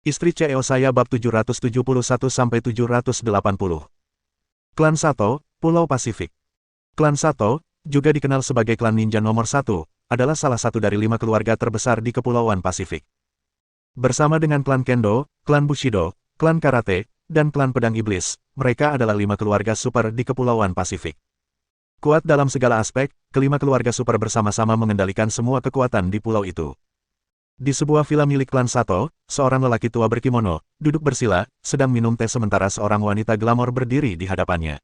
Istri CEO saya bab 771-780. Klan Sato, Pulau Pasifik. Klan Sato, juga dikenal sebagai klan ninja nomor 1, adalah salah satu dari 5 keluarga terbesar di Kepulauan Pasifik. Bersama dengan klan Kendo, klan Bushido, klan Karate, dan klan Pedang Iblis, mereka adalah 5 keluarga super di Kepulauan Pasifik. Kuat dalam segala aspek, kelima keluarga super bersama-sama mengendalikan semua kekuatan di pulau itu. Di sebuah villa milik klan Sato, seorang lelaki tua berkimono, duduk bersila, sedang minum teh sementara seorang wanita glamor berdiri di hadapannya.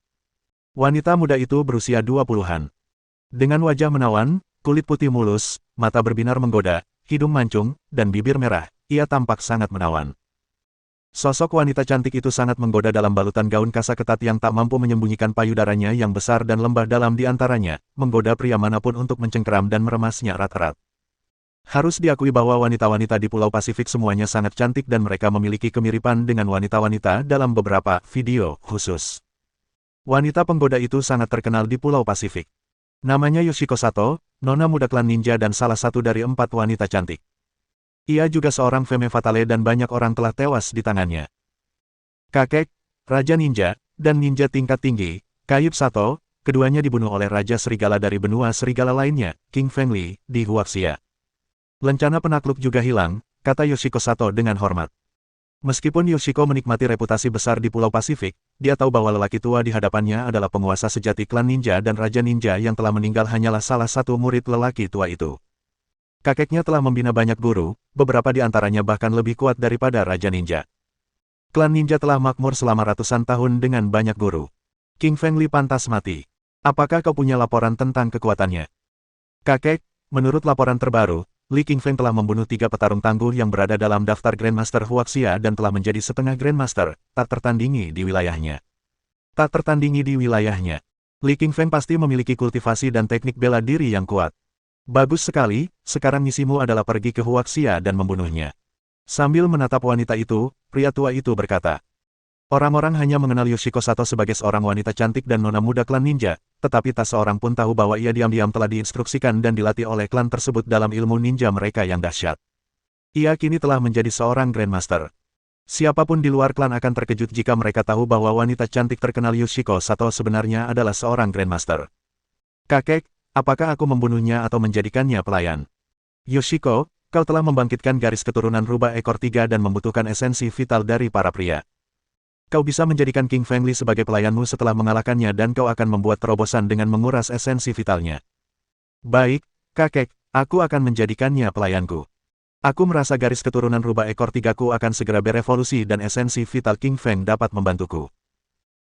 Wanita muda itu berusia 20-an. Dengan wajah menawan, kulit putih mulus, mata berbinar menggoda, hidung mancung, dan bibir merah, ia tampak sangat menawan. Sosok wanita cantik itu sangat menggoda dalam balutan gaun kasa ketat yang tak mampu menyembunyikan payudaranya yang besar dan lembah dalam di antaranya, menggoda pria manapun untuk mencengkeram dan meremasnya erat-erat. Harus diakui bahwa wanita-wanita di Pulau Pasifik semuanya sangat cantik dan mereka memiliki kemiripan dengan wanita-wanita dalam beberapa video khusus. Wanita penggoda itu sangat terkenal di Pulau Pasifik. Namanya Yoshiko Sato, nona muda klan ninja dan salah satu dari 4 wanita cantik. Ia juga seorang femme fatale dan banyak orang telah tewas di tangannya. Kakek, Raja Ninja, dan ninja tingkat tinggi, Kayub Sato, keduanya dibunuh oleh Raja Serigala dari benua serigala lainnya, King Feng Li, di Huaxia. Lencana penakluk juga hilang, kata Yoshiko Sato dengan hormat. Meskipun Yoshiko menikmati reputasi besar di Pulau Pasifik, dia tahu bahwa lelaki tua di hadapannya adalah penguasa sejati klan ninja dan Raja Ninja yang telah meninggal hanyalah salah satu murid lelaki tua itu. Kakeknya telah membina banyak guru, beberapa di antaranya bahkan lebih kuat daripada Raja Ninja. Klan ninja telah makmur selama ratusan tahun dengan banyak guru. King Feng Li pantas mati. Apakah kau punya laporan tentang kekuatannya? Kakek, menurut laporan terbaru, Li Qingfeng telah membunuh 3 petarung tangguh yang berada dalam daftar Grandmaster Huaxia dan telah menjadi setengah Grandmaster, tak tertandingi di wilayahnya. Tak tertandingi di wilayahnya. Li Qingfeng pasti memiliki kultivasi dan teknik bela diri yang kuat. Bagus sekali, sekarang misimu adalah pergi ke Huaxia dan membunuhnya. Sambil menatap wanita itu, pria tua itu berkata. Orang-orang hanya mengenal Yoshiko Sato sebagai seorang wanita cantik dan nona muda klan ninja, tetapi tak seorang pun tahu bahwa ia diam-diam telah diinstruksikan dan dilatih oleh klan tersebut dalam ilmu ninja mereka yang dahsyat. Ia kini telah menjadi seorang Grandmaster. Siapapun di luar klan akan terkejut jika mereka tahu bahwa wanita cantik terkenal Yoshiko Sato sebenarnya adalah seorang Grandmaster. Kakek, apakah aku membunuhnya atau menjadikannya pelayan? Yoshiko, kau telah membangkitkan garis keturunan rubah ekor 3 dan membutuhkan esensi vital dari para pria. Kau bisa menjadikan King Feng Li sebagai pelayanmu setelah mengalahkannya dan kau akan membuat terobosan dengan menguras esensi vitalnya. Baik, kakek, aku akan menjadikannya pelayanku. Aku merasa garis keturunan rubah ekor 3ku akan segera berevolusi dan esensi vital King Feng dapat membantuku.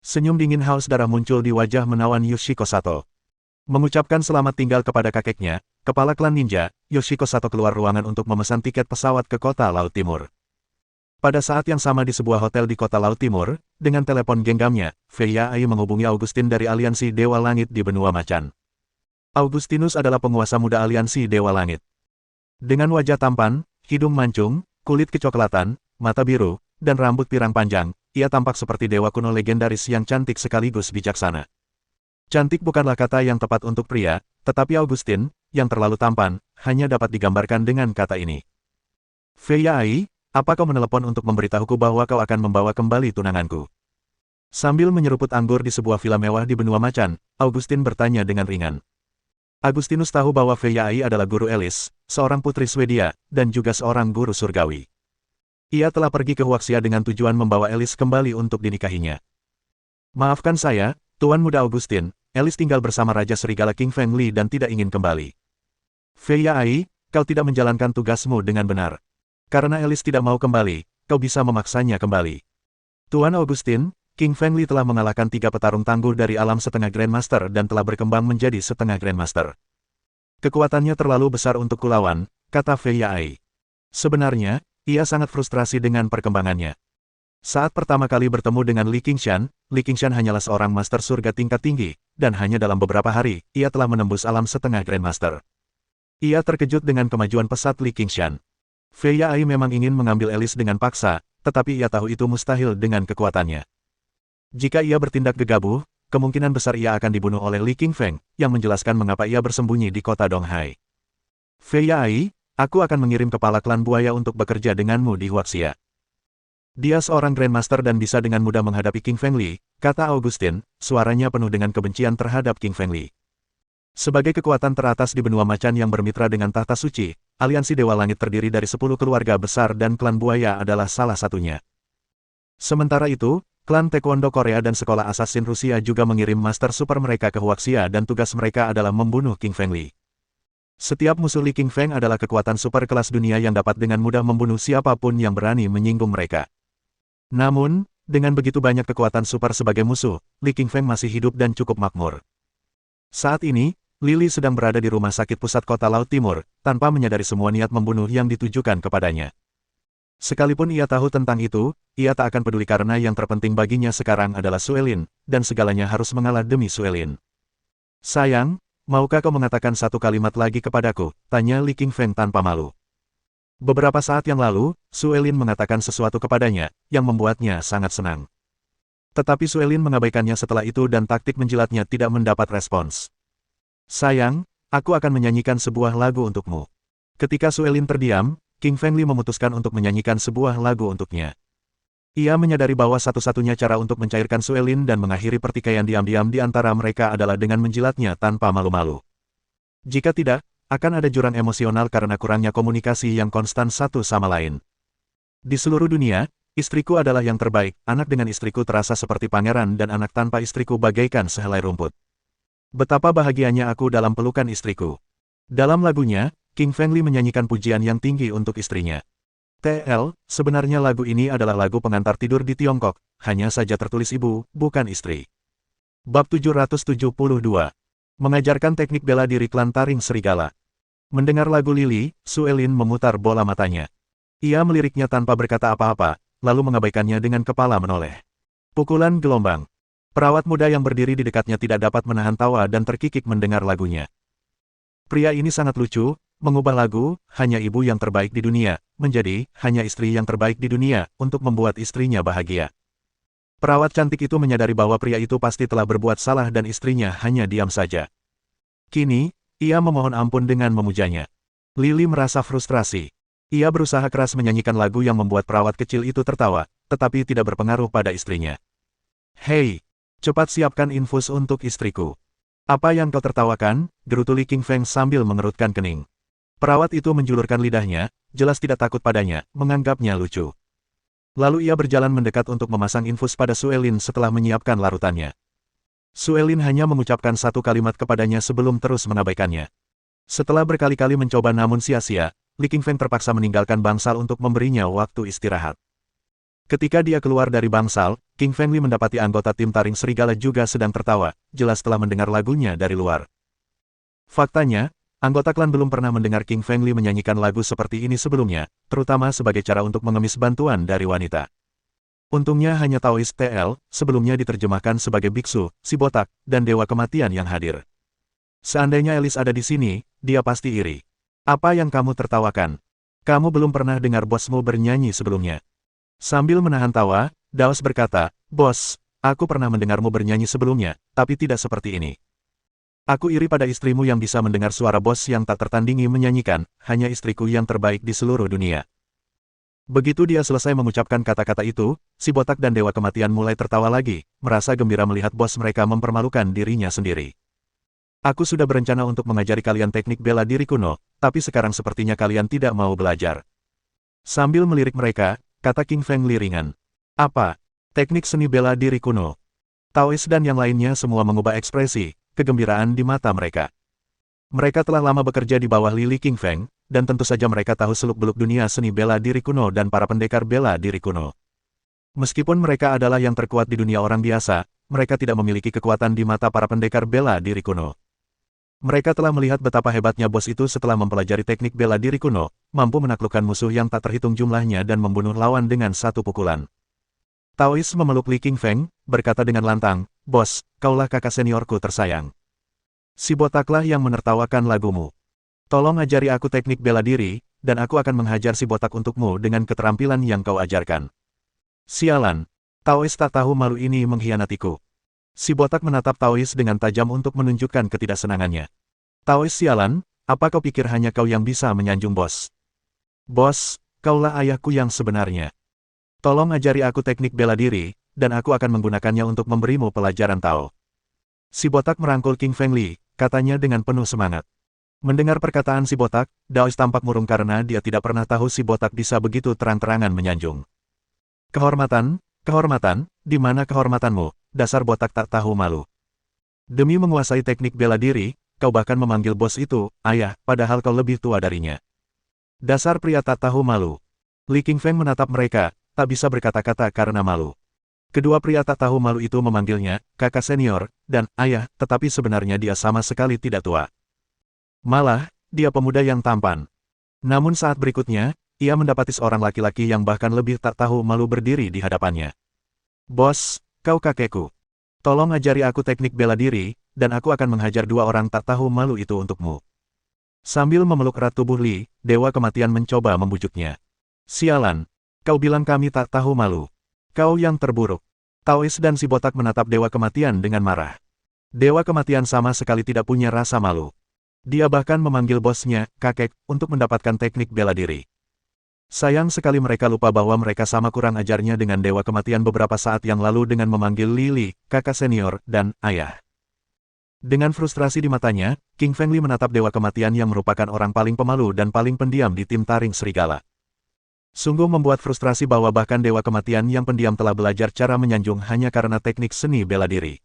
Senyum dingin haus darah muncul di wajah menawan Yoshiko Sato. Mengucapkan selamat tinggal kepada kakeknya, kepala klan ninja, Yoshiko Sato keluar ruangan untuk memesan tiket pesawat ke kota Laut Timur. Pada saat yang sama di sebuah hotel di kota Laut Timur, dengan telepon genggamnya, Fei Yai menghubungi Augustin dari Aliansi Dewa Langit di benua macan. Augustinus adalah penguasa muda Aliansi Dewa Langit. Dengan wajah tampan, hidung mancung, kulit kecoklatan, mata biru, dan rambut pirang panjang, ia tampak seperti dewa kuno legendaris yang cantik sekaligus bijaksana. Cantik bukanlah kata yang tepat untuk pria, tetapi Augustin, yang terlalu tampan, hanya dapat digambarkan dengan kata ini. Fei Yai, apa kau menelepon untuk memberitahuku bahwa kau akan membawa kembali tunanganku? Sambil menyeruput anggur di sebuah villa mewah di benua macan, Augustin bertanya dengan ringan. Agustinus tahu bahwa Fei Yai adalah guru Elis, seorang putri Swedia, dan juga seorang guru surgawi. Ia telah pergi ke Huaxia dengan tujuan membawa Elis kembali untuk dinikahinya. Maafkan saya, Tuan Muda Augustin, Elis tinggal bersama Raja Serigala King Feng Li dan tidak ingin kembali. Fei Yai, kau tidak menjalankan tugasmu dengan benar. Karena Elis tidak mau kembali, kau bisa memaksanya kembali. Tuan Augustin, King Feng Li telah mengalahkan 3 petarung tangguh dari alam setengah Grandmaster dan telah berkembang menjadi setengah Grandmaster. Kekuatannya terlalu besar untuk kulawan, kata Fei Yai. Sebenarnya, ia sangat frustrasi dengan perkembangannya. Saat pertama kali bertemu dengan Li Qingshan hanyalah seorang master surga tingkat tinggi, dan hanya dalam beberapa hari, ia telah menembus alam setengah Grandmaster. Ia terkejut dengan kemajuan pesat Li Qingshan. Fei Yai memang ingin mengambil Elis dengan paksa, tetapi ia tahu itu mustahil dengan kekuatannya. Jika ia bertindak gegabah, kemungkinan besar ia akan dibunuh oleh Li Qingfeng, yang menjelaskan mengapa ia bersembunyi di kota Donghai. Fei Yai, aku akan mengirim kepala klan buaya untuk bekerja denganmu di Huaxia. Dia seorang Grandmaster dan bisa dengan mudah menghadapi King Feng Li, kata Augustin, suaranya penuh dengan kebencian terhadap King Feng Li. Sebagai kekuatan teratas di benua macan yang bermitra dengan tahta suci, aliansi Dewa Langit terdiri dari 10 keluarga besar dan klan buaya adalah salah satunya. Sementara itu, klan Taekwondo Korea dan sekolah assassin Rusia juga mengirim Master Super mereka ke Huaxia dan tugas mereka adalah membunuh King Feng Li. Setiap musuh Li King Feng adalah kekuatan super kelas dunia yang dapat dengan mudah membunuh siapapun yang berani menyinggung mereka. Namun, dengan begitu banyak kekuatan super sebagai musuh, Li King Feng masih hidup dan cukup makmur. Saat ini, Lily sedang berada di rumah sakit pusat kota Laut Timur, tanpa menyadari semua niat membunuh yang ditujukan kepadanya. Sekalipun ia tahu tentang itu, ia tak akan peduli karena yang terpenting baginya sekarang adalah Suelin, dan segalanya harus mengalah demi Suelin. Sayang, maukah kau mengatakan satu kalimat lagi kepadaku? Tanya Li King Feng tanpa malu. Beberapa saat yang lalu, Suelin mengatakan sesuatu kepadanya, yang membuatnya sangat senang. Tetapi Suelin mengabaikannya setelah itu dan taktik menjilatnya tidak mendapat respons. Sayang, aku akan menyanyikan sebuah lagu untukmu. Ketika Suelin terdiam, King Feng Li memutuskan untuk menyanyikan sebuah lagu untuknya. Ia menyadari bahwa satu-satunya cara untuk mencairkan Suelin dan mengakhiri pertikaian diam-diam di antara mereka adalah dengan menjilatnya tanpa malu-malu. Jika tidak, akan ada jurang emosional karena kurangnya komunikasi yang konstan satu sama lain. Di seluruh dunia, istriku adalah yang terbaik, anak dengan istriku terasa seperti pangeran dan anak tanpa istriku bagaikan sehelai rumput. Betapa bahagianya aku dalam pelukan istriku. Dalam lagunya, King Feng Li menyanyikan pujian yang tinggi untuk istrinya. TL, sebenarnya lagu ini adalah lagu pengantar tidur di Tiongkok, hanya saja tertulis ibu, bukan istri. Bab 772. Mengajarkan teknik bela diri klan Taring Serigala. Mendengar lagu Lily, Suelin memutar bola matanya. Ia meliriknya tanpa berkata apa-apa, lalu mengabaikannya dengan kepala menoleh. Pukulan gelombang. Perawat muda yang berdiri di dekatnya tidak dapat menahan tawa dan terkikik mendengar lagunya. Pria ini sangat lucu, mengubah lagu, hanya ibu yang terbaik di dunia, menjadi, hanya istri yang terbaik di dunia, untuk membuat istrinya bahagia. Perawat cantik itu menyadari bahwa pria itu pasti telah berbuat salah dan istrinya hanya diam saja. Kini, ia memohon ampun dengan memujanya. Lily merasa frustrasi. Ia berusaha keras menyanyikan lagu yang membuat perawat kecil itu tertawa, tetapi tidak berpengaruh pada istrinya. Hei! Cepat siapkan infus untuk istriku. Apa yang kau tertawakan? Gerutu Li King Feng sambil mengerutkan kening. Perawat itu menjulurkan lidahnya, jelas tidak takut padanya, menganggapnya lucu. Lalu ia berjalan mendekat untuk memasang infus pada Suelin setelah menyiapkan larutannya. Suelin hanya mengucapkan satu kalimat kepadanya sebelum terus mengabaikannya. Setelah berkali-kali mencoba namun sia-sia, Li King Feng terpaksa meninggalkan bangsal untuk memberinya waktu istirahat. Ketika dia keluar dari bangsal, King Feng Li mendapati anggota tim Taring Serigala juga sedang tertawa, jelas telah mendengar lagunya dari luar. Faktanya, anggota klan belum pernah mendengar King Feng Li menyanyikan lagu seperti ini sebelumnya, terutama sebagai cara untuk mengemis bantuan dari wanita. Untungnya hanya Taoist TL, sebelumnya diterjemahkan sebagai biksu, si botak, dan dewa kematian yang hadir. Seandainya Alice ada di sini, dia pasti iri. Apa yang kamu tertawakan? Kamu belum pernah dengar bosmu bernyanyi sebelumnya. Sambil menahan tawa, Daos berkata, Bos, aku pernah mendengarmu bernyanyi sebelumnya, tapi tidak seperti ini. Aku iri pada istrimu yang bisa mendengar suara bos yang tak tertandingi menyanyikan, hanya istriku yang terbaik di seluruh dunia. Begitu dia selesai mengucapkan kata-kata itu, si botak dan dewa kematian mulai tertawa lagi, merasa gembira melihat bos mereka mempermalukan dirinya sendiri. Aku sudah berencana untuk mengajari kalian teknik bela diri kuno, tapi sekarang sepertinya kalian tidak mau belajar. Sambil melirik mereka, kata King Feng Li ringan. Apa? Teknik seni bela diri kuno. Taoist dan yang lainnya semua mengubah ekspresi, kegembiraan di mata mereka. Mereka telah lama bekerja di bawah Li King Feng, dan tentu saja mereka tahu seluk-beluk dunia seni bela diri kuno dan para pendekar bela diri kuno. Meskipun mereka adalah yang terkuat di dunia orang biasa, mereka tidak memiliki kekuatan di mata para pendekar bela diri kuno. Mereka telah melihat betapa hebatnya bos itu setelah mempelajari teknik bela diri kuno, mampu menaklukkan musuh yang tak terhitung jumlahnya dan membunuh lawan dengan satu pukulan. Taoist memeluk Li King Feng, berkata dengan lantang, Bos, kaulah kakak seniorku tersayang. Si botaklah yang menertawakan lagumu. Tolong ajari aku teknik bela diri, dan aku akan menghajar si botak untukmu dengan keterampilan yang kau ajarkan. Sialan, Taoist tak tahu malu ini mengkhianatiku. Si botak menatap Taoist dengan tajam untuk menunjukkan ketidaksenangannya. Taoist sialan, apa kau pikir hanya kau yang bisa menyanjung bos? Bos, kaulah ayahku yang sebenarnya. Tolong ajari aku teknik bela diri, dan aku akan menggunakannya untuk memberimu pelajaran Tao. Si botak merangkul King Feng Li, katanya dengan penuh semangat. Mendengar perkataan si botak, Daois tampak murung karena dia tidak pernah tahu si botak bisa begitu terang-terangan menyanjung. Kehormatan, kehormatan, di mana kehormatanmu, dasar botak tak tahu malu. Demi menguasai teknik bela diri, kau bahkan memanggil bos itu, ayah, padahal kau lebih tua darinya. Dasar pria tak tahu malu. Li Qingfeng menatap mereka, tak bisa berkata-kata karena malu. Kedua pria tak tahu malu itu memanggilnya, kakak senior, dan ayah, tetapi sebenarnya dia sama sekali tidak tua. Malah, dia pemuda yang tampan. Namun saat berikutnya, ia mendapati seorang laki-laki yang bahkan lebih tak tahu malu berdiri di hadapannya. Bos, kau kakekku. Tolong ajari aku teknik bela diri, dan aku akan menghajar dua orang tak tahu malu itu untukmu. Sambil memeluk erat tubuh Li, Dewa Kematian mencoba membujuknya. Sialan, kau bilang kami tak tahu malu. Kau yang terburuk. Taois dan si botak menatap Dewa Kematian dengan marah. Dewa Kematian sama sekali tidak punya rasa malu. Dia bahkan memanggil bosnya, kakek, untuk mendapatkan teknik bela diri. Sayang sekali mereka lupa bahwa mereka sama kurang ajarnya dengan Dewa Kematian beberapa saat yang lalu dengan memanggil Li, kakak senior, dan ayah. Dengan frustrasi di matanya, King Feng Li menatap Dewa Kematian yang merupakan orang paling pemalu dan paling pendiam di tim taring serigala. Sungguh membuat frustrasi bahwa bahkan Dewa Kematian yang pendiam telah belajar cara menyanjung hanya karena teknik seni bela diri.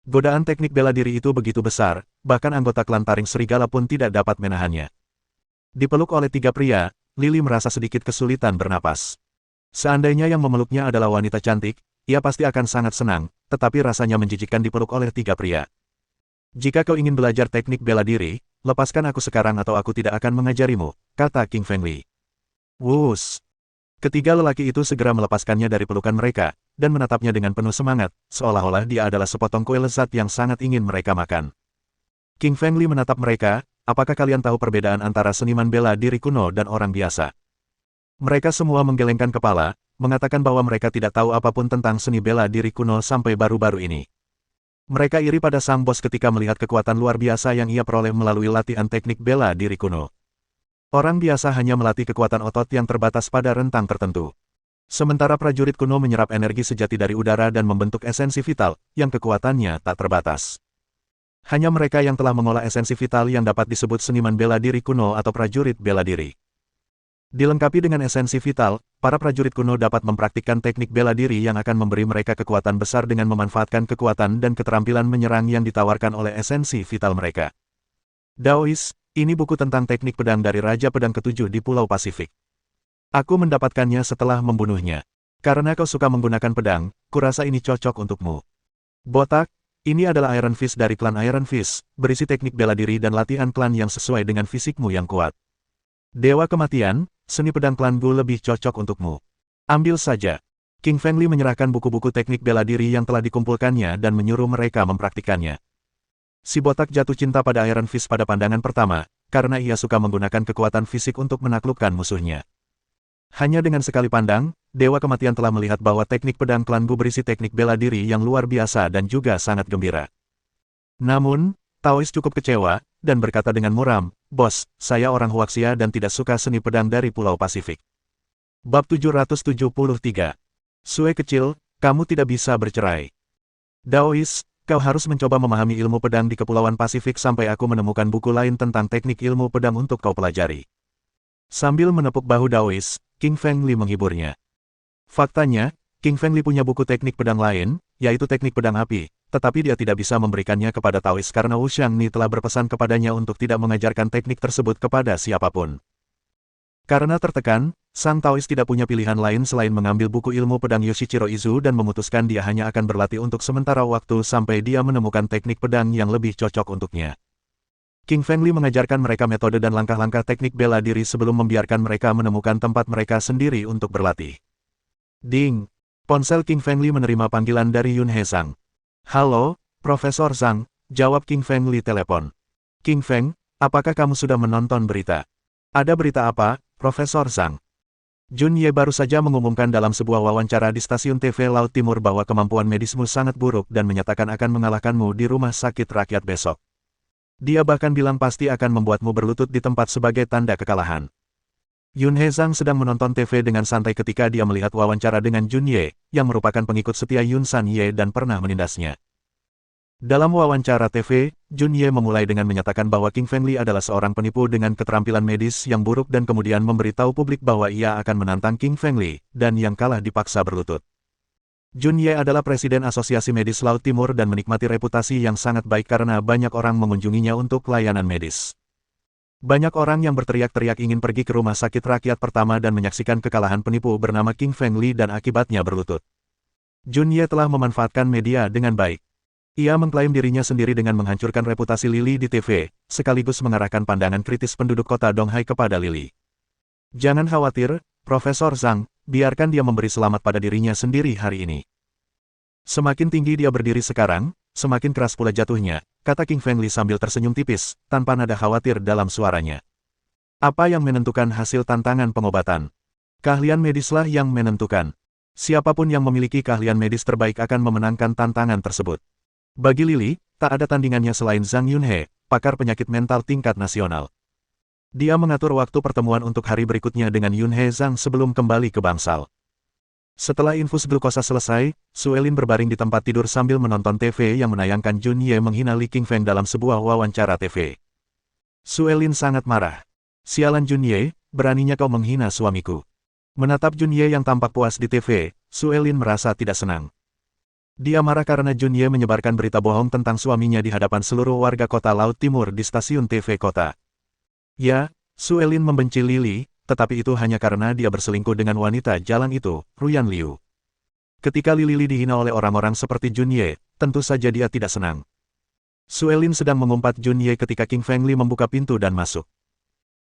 Godaan teknik bela diri itu begitu besar, bahkan anggota klan taring serigala pun tidak dapat menahannya. Dipeluk oleh tiga pria, Lily merasa sedikit kesulitan bernapas. Seandainya yang memeluknya adalah wanita cantik, ia pasti akan sangat senang, tetapi rasanya menjijikkan dipeluk oleh tiga pria. Jika kau ingin belajar teknik bela diri, lepaskan aku sekarang atau aku tidak akan mengajarimu, kata King Feng Li. Wus! Ketiga lelaki itu segera melepaskannya dari pelukan mereka, dan menatapnya dengan penuh semangat, seolah-olah dia adalah sepotong kue lezat yang sangat ingin mereka makan. King Feng Li menatap mereka, apakah kalian tahu perbedaan antara seniman bela diri kuno dan orang biasa? Mereka semua menggelengkan kepala, mengatakan bahwa mereka tidak tahu apapun tentang seni bela diri kuno sampai baru-baru ini. Mereka iri pada sang bos ketika melihat kekuatan luar biasa yang ia peroleh melalui latihan teknik bela diri kuno. Orang biasa hanya melatih kekuatan otot yang terbatas pada rentang tertentu. Sementara prajurit kuno menyerap energi sejati dari udara dan membentuk esensi vital, yang kekuatannya tak terbatas. Hanya mereka yang telah mengolah esensi vital yang dapat disebut seniman bela diri kuno atau prajurit bela diri. Dilengkapi dengan esensi vital, para prajurit kuno dapat mempraktikkan teknik bela diri yang akan memberi mereka kekuatan besar dengan memanfaatkan kekuatan dan keterampilan menyerang yang ditawarkan oleh esensi vital mereka. Daois, ini buku tentang teknik pedang dari Raja Pedang Ketujuh di Pulau Pasifik. Aku mendapatkannya setelah membunuhnya. Karena kau suka menggunakan pedang, kurasa ini cocok untukmu. Botak, ini adalah Iron Fist dari klan Iron Fist, berisi teknik bela diri dan latihan klan yang sesuai dengan fisikmu yang kuat. Dewa Kematian, seni pedang klan Gu lebih cocok untukmu. Ambil saja. King Feng Li menyerahkan buku-buku teknik bela diri yang telah dikumpulkannya dan menyuruh mereka mempraktikannya. Si botak jatuh cinta pada Iron Fist pada pandangan pertama, karena ia suka menggunakan kekuatan fisik untuk menaklukkan musuhnya. Hanya dengan sekali pandang, Dewa Kematian telah melihat bahwa teknik pedang klan Gu berisi teknik bela diri yang luar biasa dan juga sangat gembira. Namun, Taois cukup kecewa, dan berkata dengan muram, "Bos, saya orang Huaxia dan tidak suka seni pedang dari Pulau Pasifik." Bab 773. Sue kecil, kamu tidak bisa bercerai. Daois, kau harus mencoba memahami ilmu pedang di Kepulauan Pasifik sampai aku menemukan buku lain tentang teknik ilmu pedang untuk kau pelajari. Sambil menepuk bahu Daois, King Feng Li menghiburnya. Faktanya, King Feng Li punya buku teknik pedang lain, yaitu teknik pedang api, tetapi dia tidak bisa memberikannya kepada Taois karena Wu Xiangni telah berpesan kepadanya untuk tidak mengajarkan teknik tersebut kepada siapapun. Karena tertekan, sang Taois tidak punya pilihan lain selain mengambil buku ilmu pedang Yoshichiro Izu dan memutuskan dia hanya akan berlatih untuk sementara waktu sampai dia menemukan teknik pedang yang lebih cocok untuknya. King Feng Li mengajarkan mereka metode dan langkah-langkah teknik bela diri sebelum membiarkan mereka menemukan tempat mereka sendiri untuk berlatih. Ding! Ponsel King Feng Li menerima panggilan dari Yun He Sang. "Halo, Profesor Zhang," jawab King Feng Li telepon. "King Feng, apakah kamu sudah menonton berita?" "Ada berita apa, Profesor Zhang?" Jun Ye baru saja mengumumkan dalam sebuah wawancara di stasiun TV Laut Timur bahwa kemampuan medismu sangat buruk dan menyatakan akan mengalahkanmu di rumah sakit rakyat besok. Dia bahkan bilang pasti akan membuatmu berlutut di tempat sebagai tanda kekalahan. Yun He Zhang sedang menonton TV dengan santai ketika dia melihat wawancara dengan Jun Ye, yang merupakan pengikut setia Yun San Ye dan pernah menindasnya. Dalam wawancara TV, Jun Ye memulai dengan menyatakan bahwa King Fengli adalah seorang penipu dengan keterampilan medis yang buruk dan kemudian memberitahu publik bahwa ia akan menantang King Fengli, dan yang kalah dipaksa berlutut. Jun Ye adalah presiden Asosiasi Medis Laut Timur dan menikmati reputasi yang sangat baik karena banyak orang mengunjunginya untuk layanan medis. Banyak orang yang berteriak-teriak ingin pergi ke rumah sakit rakyat pertama dan menyaksikan kekalahan penipu bernama King Fengli dan akibatnya berlutut. Jun Ye telah memanfaatkan media dengan baik. Ia mengklaim dirinya sendiri dengan menghancurkan reputasi Lily di TV, sekaligus mengarahkan pandangan kritis penduduk kota Donghai kepada Lily. Jangan khawatir, Profesor Zhang, biarkan dia memberi selamat pada dirinya sendiri hari ini. Semakin tinggi dia berdiri sekarang, semakin keras pula jatuhnya, kata King Fengli sambil tersenyum tipis, tanpa nada khawatir dalam suaranya. Apa yang menentukan hasil tantangan pengobatan? Keahlian medislah yang menentukan. Siapapun yang memiliki keahlian medis terbaik akan memenangkan tantangan tersebut. Bagi Lily, tak ada tandingannya selain Zhang Yunhe, pakar penyakit mental tingkat nasional. Dia mengatur waktu pertemuan untuk hari berikutnya dengan Yunhe Zhang sebelum kembali ke Bangsal. Setelah infus glukosa selesai, Suelin berbaring di tempat tidur sambil menonton TV yang menayangkan Jun Ye menghina Li Qingfeng dalam sebuah wawancara TV. Suelin sangat marah. Sialan Jun Ye, beraninya kau menghina suamiku. Menatap Jun Ye yang tampak puas di TV, Suelin merasa tidak senang. Dia marah karena Jun Ye menyebarkan berita bohong tentang suaminya di hadapan seluruh warga kota Laut Timur di stasiun TV kota. Ya, Suelin membenci Lily, tetapi itu hanya karena dia berselingkuh dengan wanita jalan itu, Ruyan Liu. Ketika Lily dihina oleh orang-orang seperti Jun Ye, tentu saja dia tidak senang. Suelin sedang mengumpat Jun Ye ketika King Fengli membuka pintu dan masuk.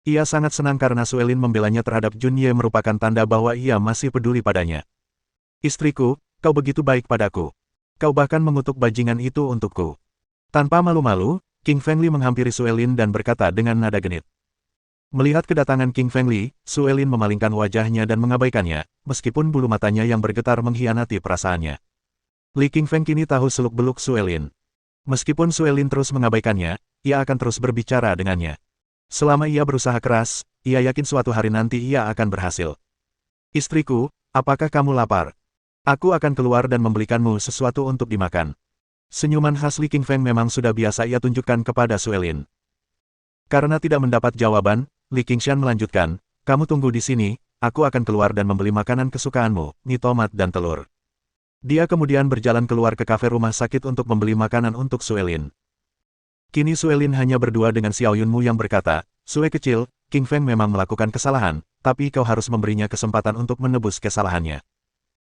Ia sangat senang karena Suelin membelanya terhadap Jun Ye merupakan tanda bahwa ia masih peduli padanya. Istriku, kau begitu baik padaku. Kau bahkan mengutuk bajingan itu untukku. Tanpa malu-malu, King Fengli menghampiri Suelin dan berkata dengan nada genit. Melihat kedatangan King Fengli, Suelin memalingkan wajahnya dan mengabaikannya, meskipun bulu matanya yang bergetar mengkhianati perasaannya. Li Qingfeng kini tahu seluk-beluk Suelin. Meskipun Suelin terus mengabaikannya, ia akan terus berbicara dengannya. Selama ia berusaha keras, ia yakin suatu hari nanti ia akan berhasil. Istriku, apakah kamu lapar? Aku akan keluar dan membelikanmu sesuatu untuk dimakan. Senyuman khas Li Qingfeng memang sudah biasa ia tunjukkan kepada Suelin. Karena tidak mendapat jawaban, Li Qingshan melanjutkan, kamu tunggu di sini, aku akan keluar dan membeli makanan kesukaanmu, mie tomat dan telur. Dia kemudian berjalan keluar ke kafe rumah sakit untuk membeli makanan untuk Suelin. Kini Suelin hanya berdua dengan Xiao Yunmu yang berkata, Sue kecil, King Feng memang melakukan kesalahan, tapi kau harus memberinya kesempatan untuk menebus kesalahannya.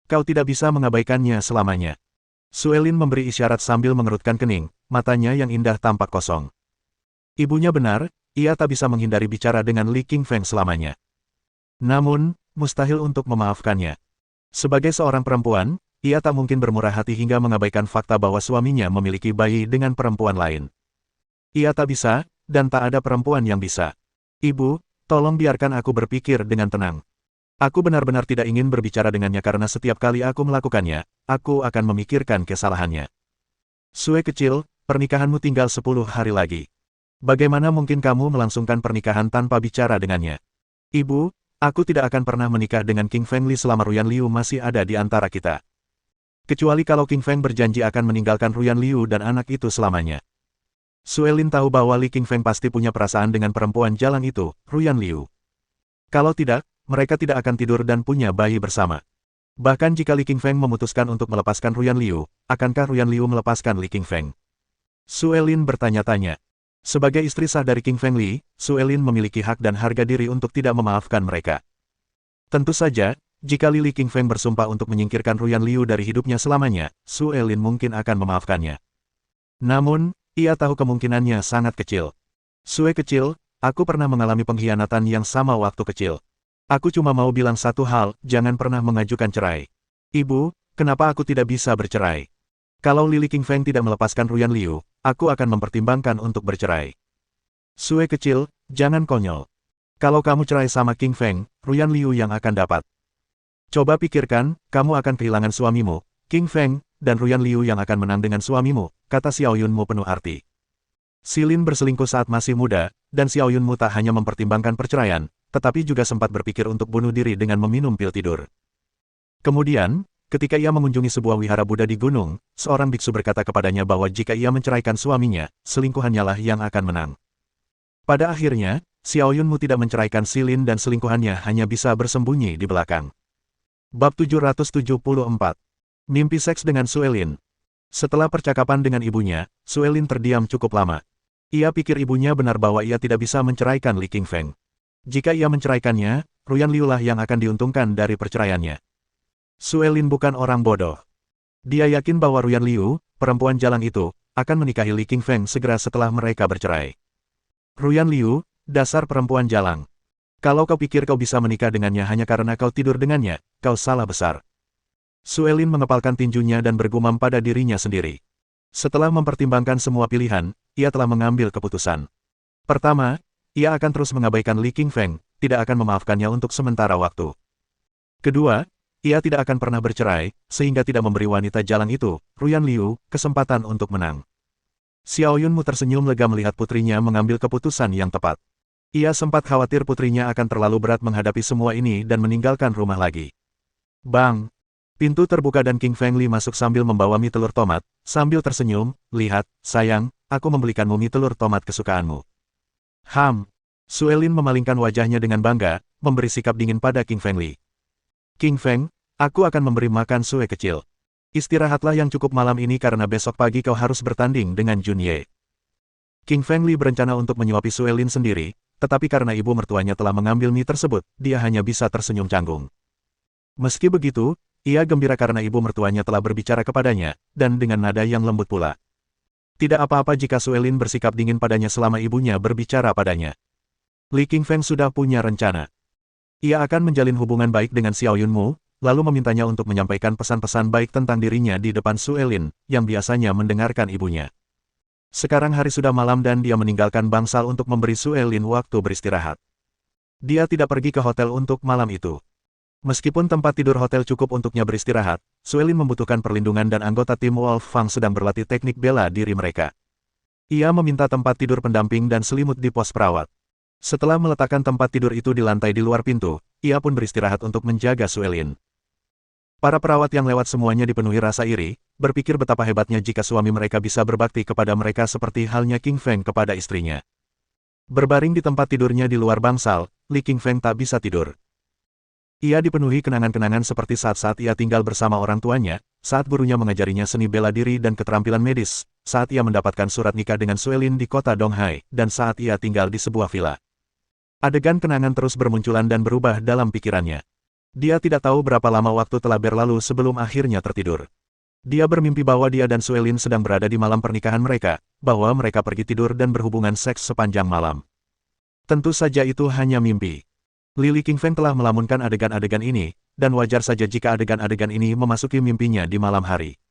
Kau tidak bisa mengabaikannya selamanya. Suelin memberi isyarat sambil mengerutkan kening, matanya yang indah tampak kosong. Ibunya benar, ia tak bisa menghindari bicara dengan Li Qingfeng selamanya. Namun, mustahil untuk memaafkannya. Sebagai seorang perempuan, ia tak mungkin bermurah hati hingga mengabaikan fakta bahwa suaminya memiliki bayi dengan perempuan lain. Ia tak bisa, dan tak ada perempuan yang bisa. Ibu, tolong biarkan aku berpikir dengan tenang. Aku benar-benar tidak ingin berbicara dengannya karena setiap kali aku melakukannya, aku akan memikirkan kesalahannya. Sue kecil, pernikahanmu tinggal 10 hari lagi. Bagaimana mungkin kamu melangsungkan pernikahan tanpa bicara dengannya? Ibu, aku tidak akan pernah menikah dengan King Fengli selama Ruyan Liu masih ada di antara kita. Kecuali kalau King Feng berjanji akan meninggalkan Ruyan Liu dan anak itu selamanya. Suelin tahu bahwa Li Qingfeng pasti punya perasaan dengan perempuan jalan itu, Ruyan Liu. Kalau tidak, mereka tidak akan tidur dan punya bayi bersama. Bahkan jika Li Qingfeng memutuskan untuk melepaskan Ruyan Liu, akankah Ruyan Liu melepaskan Li Qingfeng? Suelin bertanya-tanya. Sebagai istri sah dari King Fengli, Suelin memiliki hak dan harga diri untuk tidak memaafkan mereka. Tentu saja, jika Li Qingfeng bersumpah untuk menyingkirkan Ruyan Liu dari hidupnya selamanya, Suelin mungkin akan memaafkannya. Namun, ia tahu kemungkinannya sangat kecil. Sue kecil, aku pernah mengalami pengkhianatan yang sama waktu kecil. Aku cuma mau bilang satu hal, jangan pernah mengajukan cerai. Ibu, kenapa aku tidak bisa bercerai? Kalau Li Qingfeng tidak melepaskan Ruyan Liu, aku akan mempertimbangkan untuk bercerai. Sue kecil, jangan konyol. Kalau kamu cerai sama King Feng, Ruyan Liu yang akan dapat. Coba pikirkan, kamu akan kehilangan suamimu, King Feng, dan Ruyan Liu yang akan menang dengan suamimu, kata Xiao Yunmu penuh arti. Silin berselingkuh saat masih muda, dan Xiao Yunmu tak hanya mempertimbangkan perceraian, tetapi juga sempat berpikir untuk bunuh diri dengan meminum pil tidur. Kemudian, ketika ia mengunjungi sebuah wihara Buddha di gunung, seorang biksu berkata kepadanya bahwa jika ia menceraikan suaminya, selingkuhannya lah yang akan menang. Pada akhirnya, Xiao Yunmu tidak menceraikan Silin dan selingkuhannya hanya bisa bersembunyi di belakang. Bab 774. Mimpi seks dengan Suelin. Setelah percakapan dengan ibunya, Suelin terdiam cukup lama. Ia pikir ibunya benar bahwa ia tidak bisa menceraikan Li Qingfeng. Jika ia menceraikannya, Ruyan Liu lah yang akan diuntungkan dari perceraiannya. Suelin bukan orang bodoh. Dia yakin bahwa Ruyan Liu, perempuan jalang itu, akan menikahi Li Qingfeng segera setelah mereka bercerai. Ruyan Liu, dasar perempuan jalang. Kalau kau pikir kau bisa menikah dengannya hanya karena kau tidur dengannya, kau salah besar. Suelin mengepalkan tinjunya dan bergumam pada dirinya sendiri. Setelah mempertimbangkan semua pilihan, ia telah mengambil keputusan. Pertama, ia akan terus mengabaikan Li Qingfeng, tidak akan memaafkannya untuk sementara waktu. Kedua, ia tidak akan pernah bercerai, sehingga tidak memberi wanita jalang itu, Ruyan Liu, kesempatan untuk menang. Xiao Yunmu tersenyum lega melihat putrinya mengambil keputusan yang tepat. Ia sempat khawatir putrinya akan terlalu berat menghadapi semua ini dan meninggalkan rumah lagi. Bang! Pintu terbuka dan King Feng Li masuk sambil membawa mie telur tomat, sambil tersenyum, lihat, sayang, aku membelikanmu mie telur tomat kesukaanmu. Suelin memalingkan wajahnya dengan bangga, memberi sikap dingin pada King Feng Li. King Feng, aku akan memberi makan Sue kecil. Istirahatlah yang cukup malam ini karena besok pagi kau harus bertanding dengan Jun Ye. King Feng Li berencana untuk menyuapi Suelin sendiri, tetapi karena ibu mertuanya telah mengambil mie tersebut, dia hanya bisa tersenyum canggung. Meski begitu, ia gembira karena ibu mertuanya telah berbicara kepadanya, dan dengan nada yang lembut pula. Tidak apa-apa jika Suelin bersikap dingin padanya selama ibunya berbicara padanya. Li Qingfeng sudah punya rencana. Ia akan menjalin hubungan baik dengan Xiao Yunmu, lalu memintanya untuk menyampaikan pesan-pesan baik tentang dirinya di depan Suelin, yang biasanya mendengarkan ibunya. Sekarang hari sudah malam dan dia meninggalkan bangsal untuk memberi Suelin waktu beristirahat. Dia tidak pergi ke hotel untuk malam itu. Meskipun tempat tidur hotel cukup untuknya beristirahat, Suelin membutuhkan perlindungan dan anggota tim Wolf Fang sedang berlatih teknik bela diri mereka. Ia meminta tempat tidur pendamping dan selimut di pos perawat. Setelah meletakkan tempat tidur itu di lantai di luar pintu, ia pun beristirahat untuk menjaga Suelin. Para perawat yang lewat semuanya dipenuhi rasa iri, berpikir betapa hebatnya jika suami mereka bisa berbakti kepada mereka seperti halnya King Feng kepada istrinya. Berbaring di tempat tidurnya di luar bangsal, Li Qingfeng tak bisa tidur. Ia dipenuhi kenangan-kenangan seperti saat-saat ia tinggal bersama orang tuanya, saat gurunya mengajarinya seni bela diri dan keterampilan medis, saat ia mendapatkan surat nikah dengan Suelin di kota Donghai, dan saat ia tinggal di sebuah villa. Adegan kenangan terus bermunculan dan berubah dalam pikirannya. Dia tidak tahu berapa lama waktu telah berlalu sebelum akhirnya tertidur. Dia bermimpi bahwa dia dan Suelin sedang berada di malam pernikahan mereka, bahwa mereka pergi tidur dan berhubungan seks sepanjang malam. Tentu saja itu hanya mimpi. Li Qingfeng telah melamunkan adegan-adegan ini, dan wajar saja jika adegan-adegan ini memasuki mimpinya di malam hari.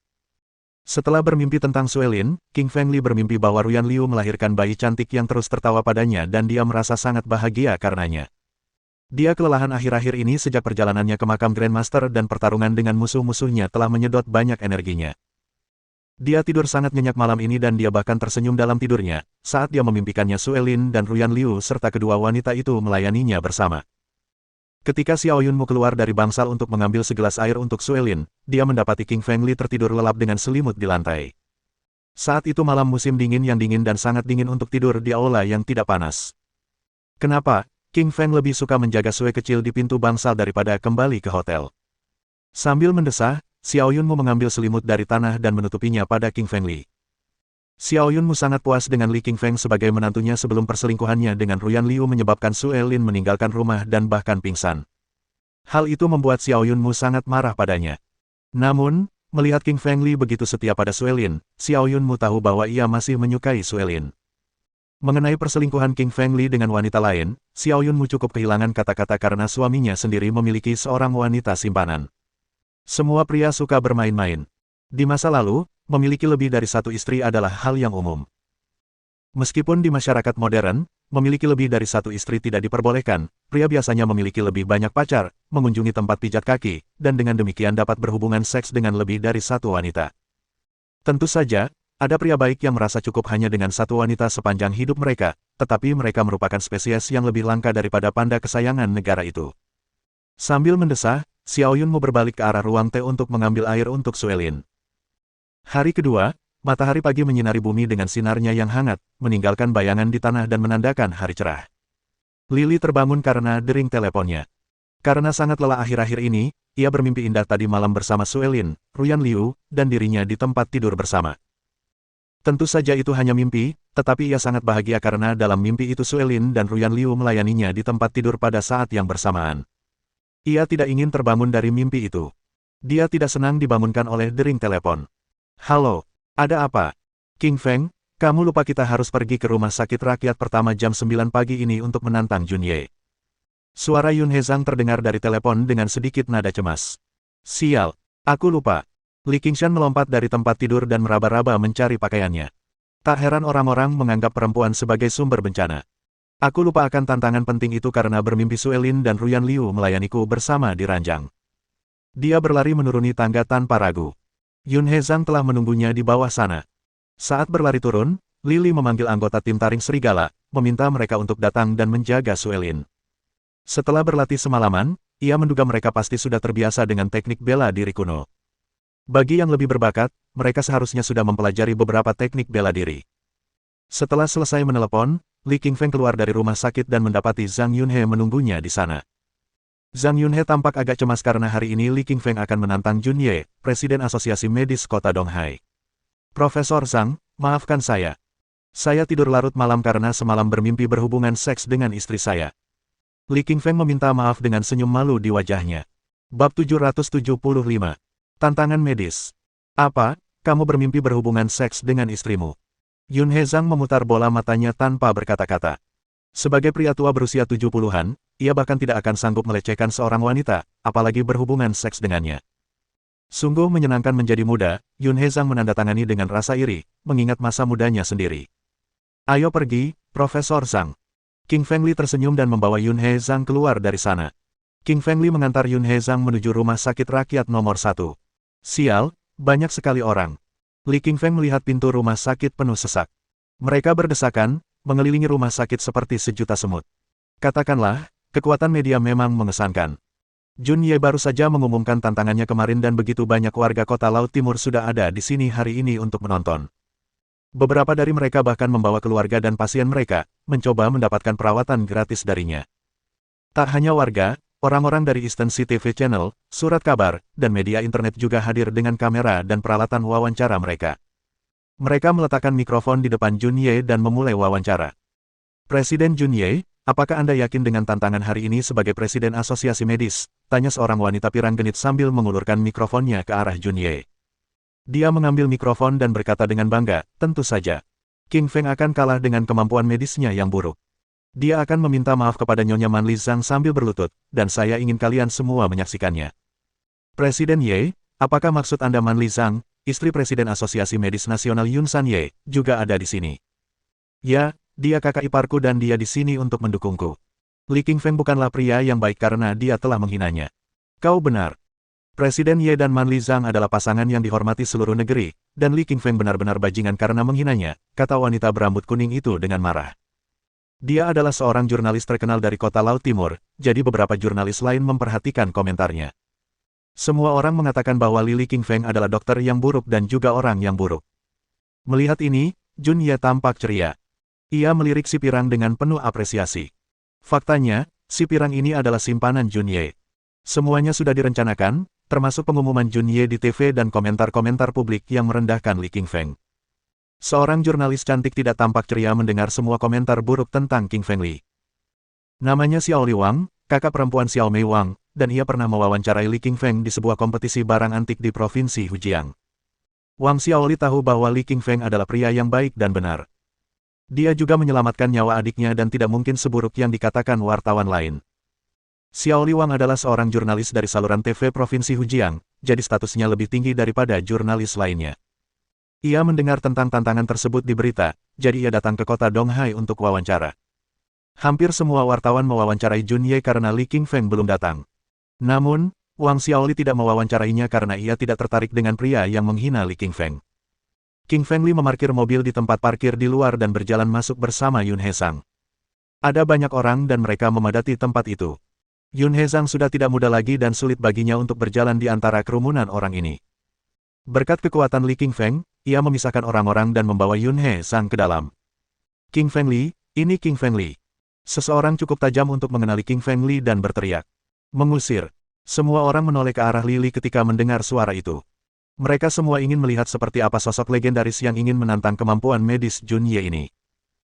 Setelah bermimpi tentang Suelin, King Feng Li bermimpi bahwa Ruyan Liu melahirkan bayi cantik yang terus tertawa padanya dan dia merasa sangat bahagia karenanya. Dia kelelahan akhir-akhir ini sejak perjalanannya ke makam Grandmaster dan pertarungan dengan musuh-musuhnya telah menyedot banyak energinya. Dia tidur sangat nyenyak malam ini dan dia bahkan tersenyum dalam tidurnya, saat dia memimpikannya Suelin dan Ruyan Liu serta kedua wanita itu melayaninya bersama. Ketika Xiao Yunmu keluar dari bangsal untuk mengambil segelas air untuk Suelin, dia mendapati King Feng Li tertidur lelap dengan selimut di lantai. Saat itu malam musim dingin yang dingin dan sangat dingin untuk tidur di aula yang tidak panas. Kenapa, King Feng lebih suka menjaga Sue kecil di pintu bangsal daripada kembali ke hotel? Sambil mendesah, Xiao Yunmu mengambil selimut dari tanah dan menutupinya pada King Feng Li. Xiao Yunmu sangat puas dengan Li Qingfeng sebagai menantunya sebelum perselingkuhannya dengan Ruyan Liu menyebabkan Suelin meninggalkan rumah dan bahkan pingsan. Hal itu membuat Xiao Yunmu sangat marah padanya. Namun, melihat King Feng Li begitu setia pada Suelin, Xiao Yunmu tahu bahwa ia masih menyukai Suelin. Mengenai perselingkuhan King Feng Li dengan wanita lain, Xiao Yunmu cukup kehilangan kata-kata karena suaminya sendiri memiliki seorang wanita simpanan. Semua pria suka bermain-main. Di masa lalu, memiliki lebih dari satu istri adalah hal yang umum. Meskipun di masyarakat modern, memiliki lebih dari satu istri tidak diperbolehkan, pria biasanya memiliki lebih banyak pacar, mengunjungi tempat pijat kaki, dan dengan demikian dapat berhubungan seks dengan lebih dari satu wanita. Tentu saja, Ada pria baik yang merasa cukup hanya dengan satu wanita sepanjang hidup mereka, tetapi mereka merupakan spesies yang lebih langka daripada panda kesayangan negara itu. Sambil mendesah, Xiao Yunmu berbalik ke arah ruang teh untuk mengambil air untuk Suelin. Hari kedua, matahari pagi menyinari bumi dengan sinarnya yang hangat, meninggalkan bayangan di tanah dan menandakan hari cerah. Lily terbangun karena dering teleponnya. Karena sangat lelah akhir-akhir ini, ia bermimpi indah tadi malam bersama Suelin, Ruyan Liu, dan dirinya di tempat tidur bersama. Tentu saja itu hanya mimpi, tetapi ia sangat bahagia karena dalam mimpi itu Suelin dan Ruyan Liu melayaninya di tempat tidur pada saat yang bersamaan. Ia tidak ingin terbangun dari mimpi itu. Dia tidak senang dibangunkan oleh dering telepon. Halo, ada apa? King Feng, kamu lupa kita harus pergi ke rumah sakit rakyat pertama jam 9 pagi ini untuk menantang Junye. Suara Yun Hezang terdengar dari telepon dengan sedikit nada cemas. Sial, aku lupa. Li Qingshan melompat dari tempat tidur dan meraba-raba mencari pakaiannya. Tak heran orang-orang menganggap perempuan sebagai sumber bencana. Aku lupa akan tantangan penting itu karena bermimpi Suelin dan Ruyan Liu melayaniku bersama di ranjang. Dia berlari menuruni tangga tanpa ragu. Yun Hezang telah menunggunya di bawah sana. Saat berlari turun, Lily memanggil anggota tim taring serigala, meminta mereka untuk datang dan menjaga Suelin. Setelah berlatih semalaman, ia menduga mereka pasti sudah terbiasa dengan teknik bela diri kuno. Bagi yang lebih berbakat, mereka seharusnya sudah mempelajari beberapa teknik bela diri. Setelah selesai menelepon, Li Qingfeng keluar dari rumah sakit dan mendapati Zhang Yunhe menunggunya di sana. Zhang Yunhe tampak agak cemas karena hari ini Li Qingfeng akan menantang Junye, Presiden Asosiasi Medis Kota Donghai. Profesor Zhang, maafkan saya. Saya tidur larut malam karena semalam bermimpi berhubungan seks dengan istri saya. Li Qingfeng meminta maaf dengan senyum malu di wajahnya. Bab 775. Tantangan medis. Apa, kamu bermimpi berhubungan seks dengan istrimu? Yun Hezang memutar bola matanya tanpa berkata-kata. Sebagai pria tua berusia 70-an, ia bahkan tidak akan sanggup melecehkan seorang wanita, apalagi berhubungan seks dengannya. Sungguh menyenangkan menjadi muda, Yun Hezang menandatangani dengan rasa iri, mengingat masa mudanya sendiri. Ayo pergi, Profesor Zhang. King Feng Li tersenyum dan membawa Yun Hezang keluar dari sana. King Feng Li mengantar Yun Hezang menuju rumah sakit rakyat nomor 1. Sial, banyak sekali orang. Li Qingfeng melihat pintu rumah sakit penuh sesak. Mereka berdesakan, mengelilingi rumah sakit seperti sejuta semut. Katakanlah, kekuatan media memang mengesankan. Junye baru saja mengumumkan tantangannya kemarin dan begitu banyak warga kota Laut Timur sudah ada di sini hari ini untuk menonton. Beberapa dari mereka bahkan membawa keluarga dan pasien mereka, mencoba mendapatkan perawatan gratis darinya. Tak hanya warga, orang-orang dari Eastern City TV Channel, surat kabar, dan media internet juga hadir dengan kamera dan peralatan wawancara mereka. Mereka meletakkan mikrofon di depan Junye dan memulai wawancara. Presiden Junye, apakah Anda yakin dengan tantangan hari ini sebagai Presiden Asosiasi Medis? Tanya seorang wanita pirang genit sambil mengulurkan mikrofonnya ke arah Junye. Dia mengambil mikrofon dan berkata dengan bangga, tentu saja. King Feng akan kalah dengan kemampuan medisnya yang buruk. Dia akan meminta maaf kepada Nyonya Man Li Zhang sambil berlutut, dan saya ingin kalian semua menyaksikannya. Presiden Ye, apakah maksud Anda Man Li Zhang, istri Presiden Asosiasi Medis Nasional Yun San Ye, juga ada di sini? Ya, dia kakak iparku dan dia di sini untuk mendukungku. Li Qingfeng bukanlah pria yang baik karena dia telah menghinanya. Kau benar. Presiden Ye dan Man Li Zhang adalah pasangan yang dihormati seluruh negeri, dan Li Qingfeng benar-benar bajingan karena menghinanya, kata wanita berambut kuning itu dengan marah. Dia adalah seorang jurnalis terkenal dari kota Laut Timur, jadi beberapa jurnalis lain memperhatikan komentarnya. Semua orang mengatakan bahwa Li Qingfeng adalah dokter yang buruk dan juga orang yang buruk. Melihat ini, Junye tampak ceria. Ia melirik si pirang dengan penuh apresiasi. Faktanya, si pirang ini adalah simpanan Junye. Semuanya sudah direncanakan, termasuk pengumuman Junye di TV dan komentar-komentar publik yang merendahkan Li Qingfeng. Seorang jurnalis cantik tidak tampak ceria mendengar semua komentar buruk tentang King Feng Li. Namanya Xiao Li Wang, kakak perempuan Xiao Mei Wang, dan ia pernah mewawancarai Li Qingfeng di sebuah kompetisi barang antik di Provinsi Fujian. Wang Xiaoli tahu bahwa Li Qingfeng adalah pria yang baik dan benar. Dia juga menyelamatkan nyawa adiknya dan tidak mungkin seburuk yang dikatakan wartawan lain. Xiao Li Wang adalah seorang jurnalis dari saluran TV Provinsi Fujian, jadi statusnya lebih tinggi daripada jurnalis lainnya. Ia mendengar tentang tantangan tersebut di berita, jadi ia datang ke kota Donghai untuk wawancara. Hampir semua wartawan mewawancarai Junye karena Li Qingfeng belum datang. Namun, Wang Xiaoli tidak mewawancarainya karena ia tidak tertarik dengan pria yang menghina Li Qingfeng. King Fengli memarkir mobil di tempat parkir di luar dan berjalan masuk bersama Yun Hezang. Ada banyak orang dan mereka memadati tempat itu. Yun Hezang sudah tidak muda lagi dan sulit baginya untuk berjalan di antara kerumunan orang ini. Berkat kekuatan Li Qingfeng, ia memisahkan orang-orang dan membawa Yun Hezang ke dalam. King Fengli, ini King Fengli. Seseorang cukup tajam untuk mengenali King Fengli dan berteriak. Mengusir. Semua orang menoleh ke arah Lili ketika mendengar suara itu. Mereka semua ingin melihat seperti apa sosok legendaris yang ingin menantang kemampuan medis Jun Ye ini.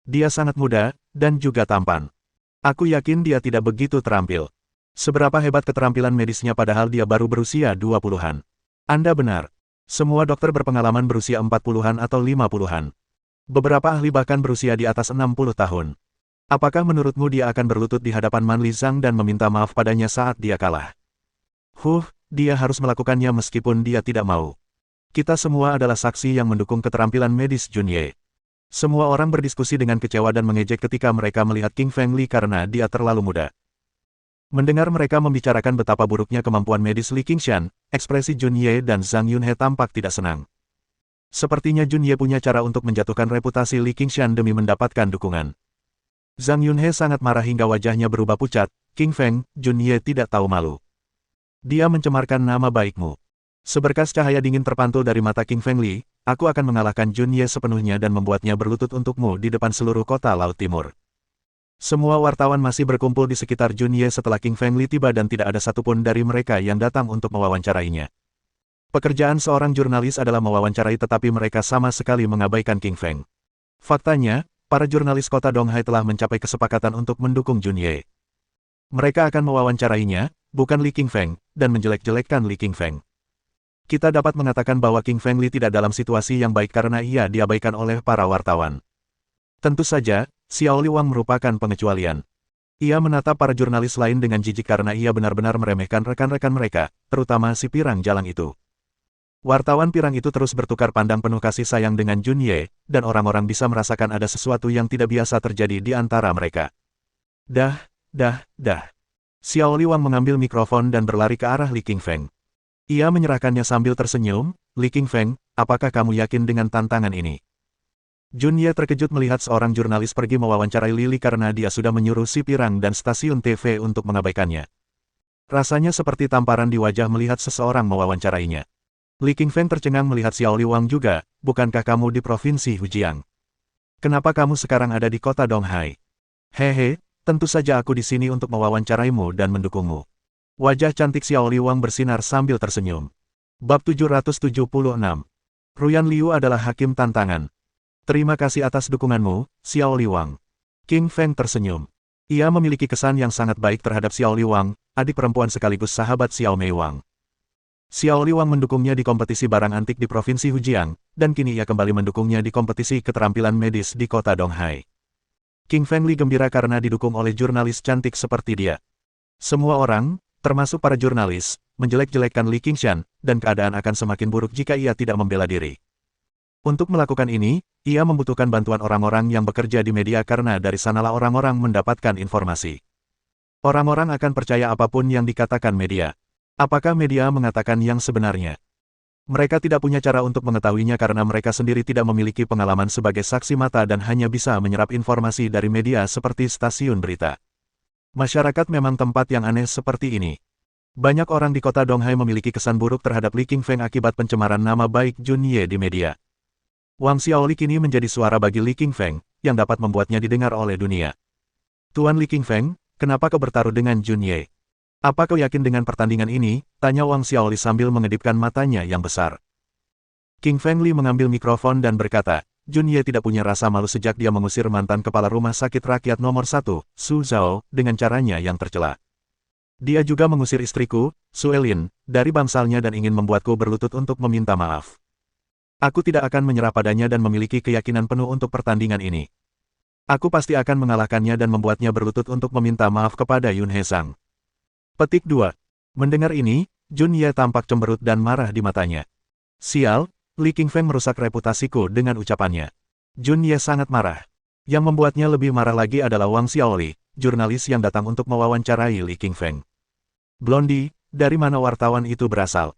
Dia sangat muda, dan juga tampan. Aku yakin dia tidak begitu terampil. Seberapa hebat keterampilan medisnya padahal dia baru berusia 20-an. Anda benar. Semua dokter berpengalaman berusia 40-an atau 50-an. Beberapa ahli bahkan berusia di atas 60 tahun. Apakah menurutmu dia akan berlutut di hadapan Man Li Zhang dan meminta maaf padanya saat dia kalah? Dia harus melakukannya meskipun dia tidak mau. Kita semua adalah saksi yang mendukung keterampilan medis Jun Ye. Semua orang berdiskusi dengan kecewa dan mengejek ketika mereka melihat King Fengli karena dia terlalu muda. Mendengar mereka membicarakan betapa buruknya kemampuan medis Li Qingshan, ekspresi Jun Ye dan Zhang Yunhe tampak tidak senang. Sepertinya Jun Ye punya cara untuk menjatuhkan reputasi Li Qingshan demi mendapatkan dukungan. Zhang Yunhe sangat marah hingga wajahnya berubah pucat. King Feng, Jun Ye tidak tahu malu. Dia mencemarkan nama baikmu. Seberkas cahaya dingin terpantul dari mata King Fengli, aku akan mengalahkan Jun Ye sepenuhnya dan membuatnya berlutut untukmu di depan seluruh kota Laut Timur. Semua wartawan masih berkumpul di sekitar Jun Ye setelah King Fengli tiba dan tidak ada satupun dari mereka yang datang untuk mewawancarainya. Pekerjaan seorang jurnalis adalah mewawancarai tetapi mereka sama sekali mengabaikan King Feng. Faktanya, para jurnalis kota Donghai telah mencapai kesepakatan untuk mendukung Jun Ye. Mereka akan mewawancarainya, bukan Li Qingfeng, dan menjelek-jelekkan Li Qingfeng. Kita dapat mengatakan bahwa King Fengli tidak dalam situasi yang baik karena ia diabaikan oleh para wartawan. Tentu saja, Xiao Liwang merupakan pengecualian. Ia menatap para jurnalis lain dengan jijik karena ia benar-benar meremehkan rekan-rekan mereka, terutama si pirang jalang itu. Wartawan pirang itu terus bertukar pandang penuh kasih sayang dengan Jun Ye, dan orang-orang bisa merasakan ada sesuatu yang tidak biasa terjadi di antara mereka. Dah. Xiao Liwang mengambil mikrofon dan berlari ke arah Li Qingfeng. Ia menyerahkannya sambil tersenyum. Li Qingfeng, apakah kamu yakin dengan tantangan ini? Jun Ye terkejut melihat seorang jurnalis pergi mewawancarai Lili karena dia sudah menyuruh si pirang dan stasiun TV untuk mengabaikannya. Rasanya seperti tamparan di wajah melihat seseorang mewawancarainya. Li Qingfeng tercengang melihat Xiao Liwang juga. Bukankah kamu di provinsi Hujiang? Kenapa kamu sekarang ada di kota Donghai? Hehe. Tentu saja aku di sini untuk mewawancaraimu dan mendukungmu. Wajah cantik Xiao Liwang bersinar sambil tersenyum. Bab 776. Ruyan Liu adalah hakim tantangan. Terima kasih atas dukunganmu, Xiao Liwang. King Feng tersenyum. Ia memiliki kesan yang sangat baik terhadap Xiao Liwang, adik perempuan sekaligus sahabat Xiao Meiwang. Xiao Liwang mendukungnya di kompetisi barang antik di provinsi Hujiang, dan kini ia kembali mendukungnya di kompetisi keterampilan medis di kota Donghai. King Fengli gembira karena didukung oleh jurnalis cantik seperti dia. Semua orang, termasuk para jurnalis, menjelek-jelekkan Li Qingshan, dan keadaan akan semakin buruk jika ia tidak membela diri. Untuk melakukan ini, ia membutuhkan bantuan orang-orang yang bekerja di media karena dari sanalah orang-orang mendapatkan informasi. Orang-orang akan percaya apapun yang dikatakan media. Apakah media mengatakan yang sebenarnya? Mereka tidak punya cara untuk mengetahuinya karena mereka sendiri tidak memiliki pengalaman sebagai saksi mata dan hanya bisa menyerap informasi dari media seperti stasiun berita. Masyarakat memang tempat yang aneh seperti ini. Banyak orang di kota Donghai memiliki kesan buruk terhadap Li Qingfeng akibat pencemaran nama baik Jun Ye di media. Wang Xiaoli kini menjadi suara bagi Li Qingfeng, yang dapat membuatnya didengar oleh dunia. Tuan Li Qingfeng, kenapa kau bertaruh dengan Jun Ye? Apa kau yakin dengan pertandingan ini? Tanya Wang Xiaoli sambil mengedipkan matanya yang besar. King Fengli mengambil mikrofon dan berkata, Jun Ye tidak punya rasa malu sejak dia mengusir mantan kepala rumah sakit rakyat nomor 1, Su Zhao, dengan caranya yang tercela. Dia juga mengusir istriku, Su Elin, dari bangsalnya dan ingin membuatku berlutut untuk meminta maaf. Aku tidak akan menyerah padanya dan memiliki keyakinan penuh untuk pertandingan ini. Aku pasti akan mengalahkannya dan membuatnya berlutut untuk meminta maaf kepada Yun Hezang. Petik 2. Mendengar ini, Jun Ye tampak cemberut dan marah di matanya. Sial, Li Qingfeng merusak reputasiku dengan ucapannya. Jun Ye sangat marah. Yang membuatnya lebih marah lagi adalah Wang Xiaoli, jurnalis yang datang untuk mewawancarai Li Qingfeng. Blondie, dari mana wartawan itu berasal?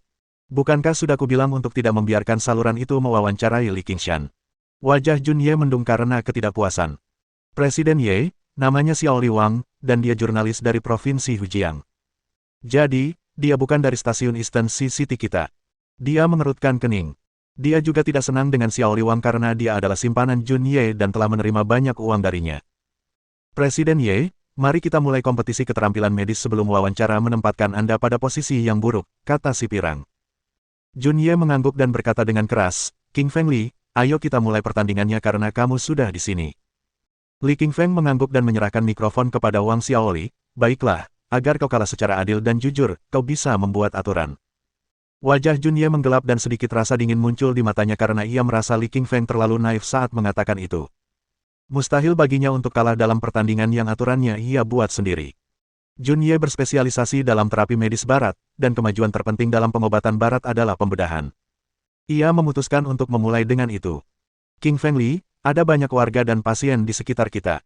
Bukankah sudah kubilang untuk tidak membiarkan saluran itu mewawancarai Li Qingshan? Wajah Jun Ye mendung karena ketidakpuasan. Presiden Ye, namanya Xiao Li Wang, dan dia jurnalis dari Provinsi Fujian. Jadi, dia bukan dari stasiun Eastern Sea City kita. Dia mengerutkan kening. Dia juga tidak senang dengan Xiao Li Wang karena dia adalah simpanan Jun Ye dan telah menerima banyak uang darinya. Presiden Ye, mari kita mulai kompetisi keterampilan medis sebelum wawancara menempatkan Anda pada posisi yang buruk, kata si pirang. Jun Ye mengangguk dan berkata dengan keras, King Feng Li, ayo kita mulai pertandingannya karena kamu sudah di sini. Li Qingfeng mengangguk dan menyerahkan mikrofon kepada Wang Xiaoli, baiklah, agar kau kalah secara adil dan jujur, kau bisa membuat aturan. Wajah Jun Ye menggelap dan sedikit rasa dingin muncul di matanya karena ia merasa Li Qingfeng terlalu naif saat mengatakan itu. Mustahil baginya untuk kalah dalam pertandingan yang aturannya ia buat sendiri. Jun Ye berspesialisasi dalam terapi medis barat, dan kemajuan terpenting dalam pengobatan barat adalah pembedahan. Ia memutuskan untuk memulai dengan itu. King Feng Li, ada banyak warga dan pasien di sekitar kita.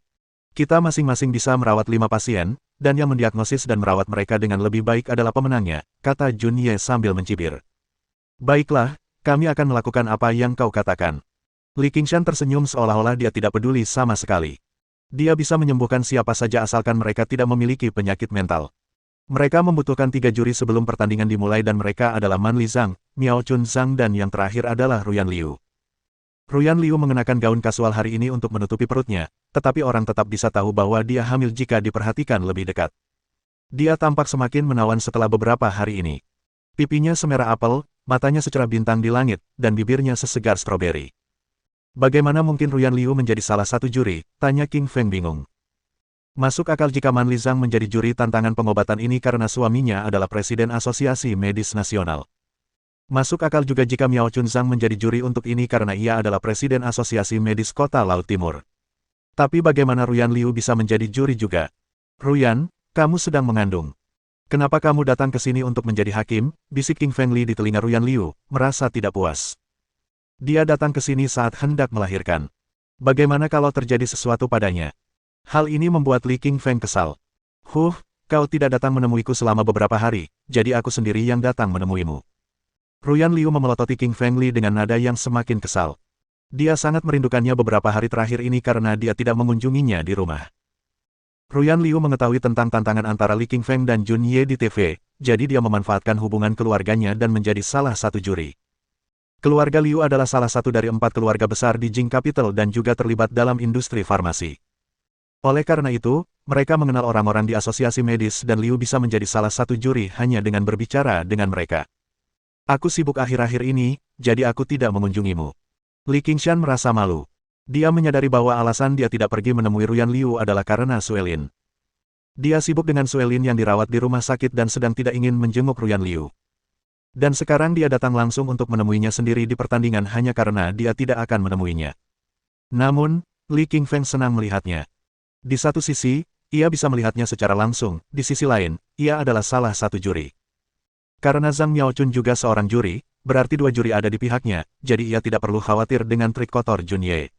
Kita masing-masing bisa merawat 5 pasien, dan yang mendiagnosis dan merawat mereka dengan lebih baik adalah pemenangnya, kata Jun Ye sambil mencibir. Baiklah, kami akan melakukan apa yang kau katakan. Li Qingshan tersenyum seolah-olah dia tidak peduli sama sekali. Dia bisa menyembuhkan siapa saja asalkan mereka tidak memiliki penyakit mental. Mereka membutuhkan 3 juri sebelum pertandingan dimulai dan mereka adalah Man Li Zhang, Miao Chun Zhang dan yang terakhir adalah Ruyan Liu. Ruyan Liu mengenakan gaun kasual hari ini untuk menutupi perutnya, tetapi orang tetap bisa tahu bahwa dia hamil jika diperhatikan lebih dekat. Dia tampak semakin menawan setelah beberapa hari ini. Pipinya semerah apel, matanya secerah bintang di langit, dan bibirnya sesegar stroberi. Bagaimana mungkin Ruyan Liu menjadi salah satu juri? Tanya King Feng bingung. Masuk akal jika Man Li Zhang menjadi juri tantangan pengobatan ini karena suaminya adalah Presiden Asosiasi Medis Nasional. Masuk akal juga jika Miao Chun Zhang menjadi juri untuk ini karena ia adalah Presiden Asosiasi Medis Kota Laut Timur. Tapi bagaimana Ruyan Liu bisa menjadi juri juga? Ruyan, kamu sedang mengandung. Kenapa kamu datang ke sini untuk menjadi hakim? Bisik King Feng Li di telinga Ruyan Liu, merasa tidak puas. Dia datang ke sini saat hendak melahirkan. Bagaimana kalau terjadi sesuatu padanya? Hal ini membuat Li Qingfeng kesal. Kau tidak datang menemuiku selama beberapa hari, jadi aku sendiri yang datang menemuimu. Ruyan Liu memelototi King Feng Li dengan nada yang semakin kesal. Dia sangat merindukannya beberapa hari terakhir ini karena dia tidak mengunjunginya di rumah. Ruyan Liu mengetahui tentang tantangan antara Li Qingfeng dan Jun Ye di TV, jadi dia memanfaatkan hubungan keluarganya dan menjadi salah satu juri. Keluarga Liu adalah salah satu dari 4 keluarga besar di Jing Capital dan juga terlibat dalam industri farmasi. Oleh karena itu, mereka mengenal orang-orang di asosiasi medis dan Liu bisa menjadi salah satu juri hanya dengan berbicara dengan mereka. Aku sibuk akhir-akhir ini, jadi aku tidak mengunjungimu. Li Qingshan merasa malu. Dia menyadari bahwa alasan dia tidak pergi menemui Ruyan Liu adalah karena Suelin. Dia sibuk dengan Suelin yang dirawat di rumah sakit dan sedang tidak ingin menjenguk Ruyan Liu. Dan sekarang dia datang langsung untuk menemuinya sendiri di pertandingan hanya karena dia tidak akan menemuinya. Namun, Li Qingfeng senang melihatnya. Di satu sisi, ia bisa melihatnya secara langsung, di sisi lain, ia adalah salah satu juri. Karena Zhang Miaochun juga seorang juri, berarti 2 juri ada di pihaknya, jadi ia tidak perlu khawatir dengan trik kotor Jun Ye.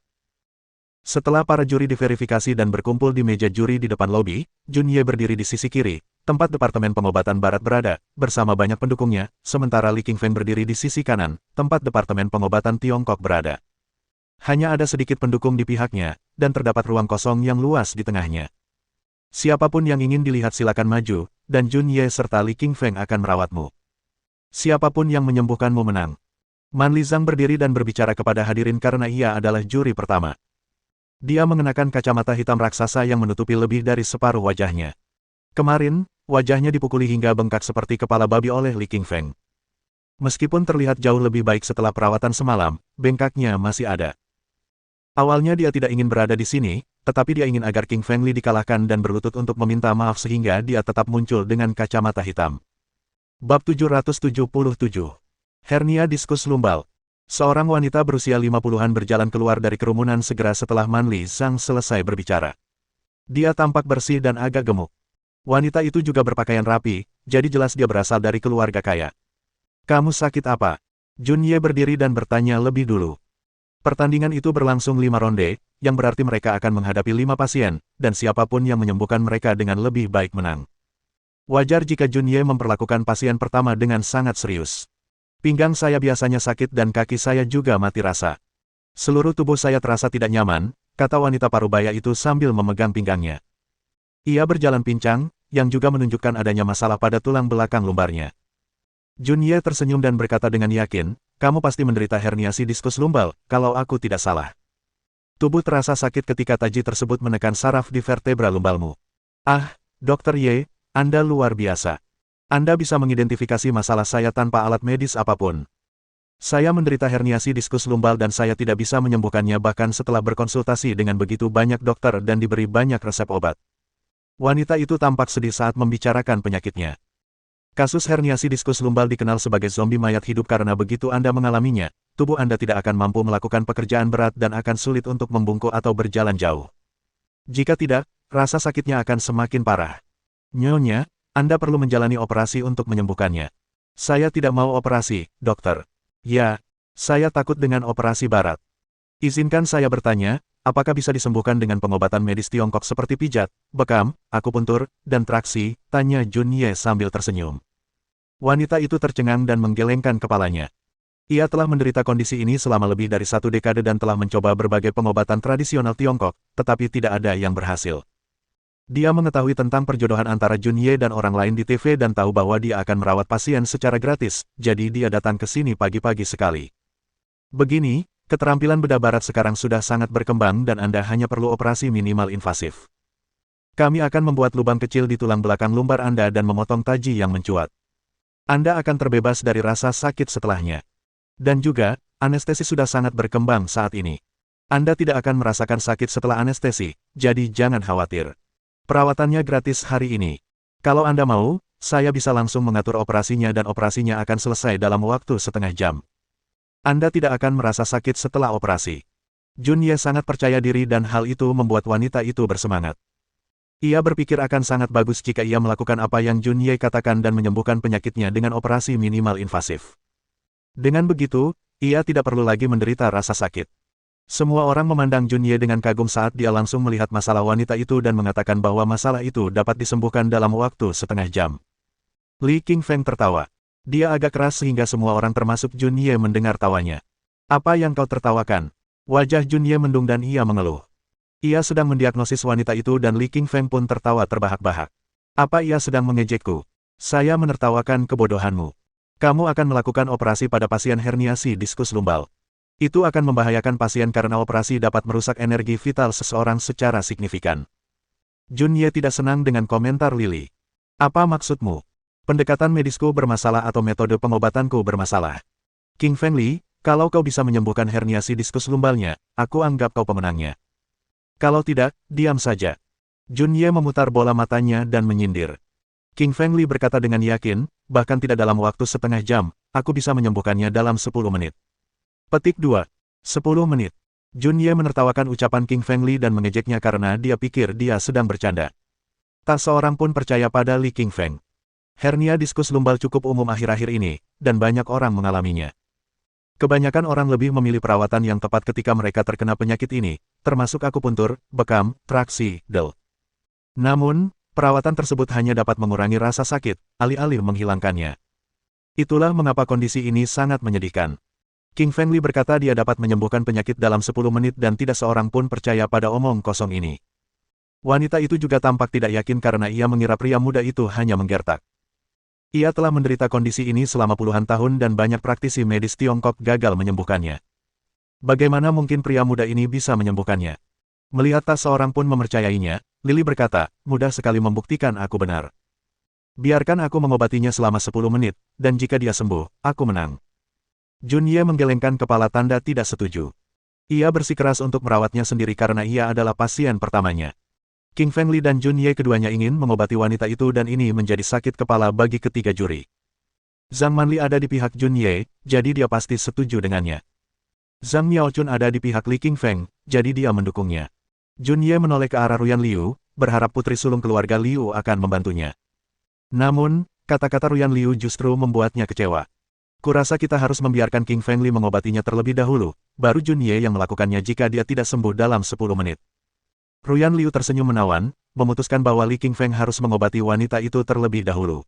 Setelah para juri diverifikasi dan berkumpul di meja juri di depan lobi, Jun Ye berdiri di sisi kiri, tempat Departemen Pengobatan Barat berada, bersama banyak pendukungnya, sementara Li Qingfeng berdiri di sisi kanan, tempat Departemen Pengobatan Tiongkok berada. Hanya ada sedikit pendukung di pihaknya, dan terdapat ruang kosong yang luas di tengahnya. Siapapun yang ingin dilihat silakan maju, dan Jun Ye serta Li Qingfeng akan merawatmu. Siapapun yang menyembuhkanmu menang. Man Li Zhang berdiri dan berbicara kepada hadirin karena ia adalah juri pertama. Dia mengenakan kacamata hitam raksasa yang menutupi lebih dari separuh wajahnya. Kemarin, wajahnya dipukuli hingga bengkak seperti kepala babi oleh Li Qingfeng. Meskipun terlihat jauh lebih baik setelah perawatan semalam, bengkaknya masih ada. Awalnya dia tidak ingin berada di sini, tetapi dia ingin agar King Feng Li dikalahkan dan berlutut untuk meminta maaf sehingga dia tetap muncul dengan kacamata hitam. Bab 777. Hernia diskus lumbal. Seorang wanita berusia 50-an berjalan keluar dari kerumunan segera setelah Man Li Zhang selesai berbicara. Dia tampak bersih dan agak gemuk. Wanita itu juga berpakaian rapi, jadi jelas dia berasal dari keluarga kaya. Kamu sakit apa? Jun Ye berdiri dan bertanya lebih dulu. Pertandingan itu berlangsung 5 ronde, yang berarti mereka akan menghadapi 5 pasien, dan siapapun yang menyembuhkan mereka dengan lebih baik menang. Wajar jika Jun Ye memperlakukan pasien pertama dengan sangat serius. Pinggang saya biasanya sakit dan kaki saya juga mati rasa. Seluruh tubuh saya terasa tidak nyaman, kata wanita parubaya itu sambil memegang pinggangnya. Ia berjalan pincang, yang juga menunjukkan adanya masalah pada tulang belakang lumbarnya. Junye tersenyum dan berkata dengan yakin, kamu pasti menderita herniasi diskus lumbal, kalau aku tidak salah. Tubuh terasa sakit ketika taji tersebut menekan saraf di vertebra lumbalmu. Ah, Dr. Ye, Anda luar biasa. Anda bisa mengidentifikasi masalah saya tanpa alat medis apapun. Saya menderita herniasi diskus lumbal dan saya tidak bisa menyembuhkannya bahkan setelah berkonsultasi dengan begitu banyak dokter dan diberi banyak resep obat. Wanita itu tampak sedih saat membicarakan penyakitnya. Kasus herniasi diskus lumbal dikenal sebagai zombie mayat hidup karena begitu Anda mengalaminya, tubuh Anda tidak akan mampu melakukan pekerjaan berat dan akan sulit untuk membungkuk atau berjalan jauh. Jika tidak, rasa sakitnya akan semakin parah. Nyonya, Anda perlu menjalani operasi untuk menyembuhkannya. Saya tidak mau operasi, dokter. Ya, saya takut dengan operasi barat. Izinkan saya bertanya, apakah bisa disembuhkan dengan pengobatan medis Tiongkok seperti pijat, bekam, akupuntur, dan traksi, tanya Junye sambil tersenyum. Wanita itu tercengang dan menggelengkan kepalanya. Ia telah menderita kondisi ini selama lebih dari 1 dekade dan telah mencoba berbagai pengobatan tradisional Tiongkok, tetapi tidak ada yang berhasil. Dia mengetahui tentang perjodohan antara Junye dan orang lain di TV dan tahu bahwa dia akan merawat pasien secara gratis, jadi dia datang ke sini pagi-pagi sekali. Begini, keterampilan bedah barat sekarang sudah sangat berkembang dan Anda hanya perlu operasi minimal invasif. Kami akan membuat lubang kecil di tulang belakang lumbar Anda dan memotong taji yang mencuat. Anda akan terbebas dari rasa sakit setelahnya. Dan juga, anestesi sudah sangat berkembang saat ini. Anda tidak akan merasakan sakit setelah anestesi, jadi jangan khawatir. Perawatannya gratis hari ini. Kalau Anda mau, saya bisa langsung mengatur operasinya dan operasinya akan selesai dalam waktu setengah jam. Anda tidak akan merasa sakit setelah operasi. Junye sangat percaya diri dan hal itu membuat wanita itu bersemangat. Ia berpikir akan sangat bagus jika ia melakukan apa yang Junye katakan dan menyembuhkan penyakitnya dengan operasi minimal invasif. Dengan begitu, ia tidak perlu lagi menderita rasa sakit. Semua orang memandang Junye dengan kagum saat dia langsung melihat masalah wanita itu dan mengatakan bahwa masalah itu dapat disembuhkan dalam waktu setengah jam. Li Qingfeng tertawa. Dia agak keras sehingga semua orang termasuk Junye mendengar tawanya. Apa yang kau tertawakan? Wajah Junye mendung dan ia mengeluh. Ia sedang mendiagnosis wanita itu dan Li Qingfeng pun tertawa terbahak-bahak. Apa ia sedang mengejekku? Saya menertawakan kebodohanmu. Kamu akan melakukan operasi pada pasien herniasi diskus lumbal. Itu akan membahayakan pasien karena operasi dapat merusak energi vital seseorang secara signifikan. Junye tidak senang dengan komentar Lily. Apa maksudmu? Pendekatan medisku bermasalah atau metode pengobatanku bermasalah? King Feng Li, kalau kau bisa menyembuhkan herniasi diskus lumbalnya, aku anggap kau pemenangnya. Kalau tidak, diam saja. Junye memutar bola matanya dan menyindir. King Feng Li berkata dengan yakin, bahkan tidak dalam waktu setengah jam, aku bisa menyembuhkannya dalam 10 menit. Petik 2. 10 menit. Junye menertawakan ucapan King Feng Li dan mengejeknya karena dia pikir dia sedang bercanda. Tak seorang pun percaya pada Li King Feng. Hernia diskus lumbal cukup umum akhir-akhir ini, dan banyak orang mengalaminya. Kebanyakan orang lebih memilih perawatan yang tepat ketika mereka terkena penyakit ini, termasuk akupuntur, bekam, traksi, del. Namun, perawatan tersebut hanya dapat mengurangi rasa sakit, alih-alih menghilangkannya. Itulah mengapa kondisi ini sangat menyedihkan. King Feng Li berkata dia dapat menyembuhkan penyakit dalam 10 menit dan tidak seorang pun percaya pada omong kosong ini. Wanita itu juga tampak tidak yakin karena ia mengira pria muda itu hanya menggertak. Ia telah menderita kondisi ini selama puluhan tahun dan banyak praktisi medis Tiongkok gagal menyembuhkannya. Bagaimana mungkin pria muda ini bisa menyembuhkannya? Melihat tak seorang pun mempercayainya, Lily berkata, mudah sekali membuktikan aku benar. Biarkan aku mengobatinya selama 10 menit, dan jika dia sembuh, aku menang. Junye menggelengkan kepala tanda tidak setuju. Ia bersikeras untuk merawatnya sendiri karena ia adalah pasien pertamanya. King Feng Li dan Junye keduanya ingin mengobati wanita itu dan ini menjadi sakit kepala bagi ketiga juri. Zhang Manli ada di pihak Junye, jadi dia pasti setuju dengannya. Zhang Miaochun ada di pihak Li King Feng, jadi dia mendukungnya. Junye menoleh ke arah Ruyan Liu, berharap putri sulung keluarga Liu akan membantunya. Namun, kata-kata Ruyan Liu justru membuatnya kecewa. Kurasa kita harus membiarkan King Feng Li mengobatinya terlebih dahulu, baru Junye yang melakukannya jika dia tidak sembuh dalam 10 menit. Ruyan Liu tersenyum menawan, memutuskan bahwa Li King Feng harus mengobati wanita itu terlebih dahulu.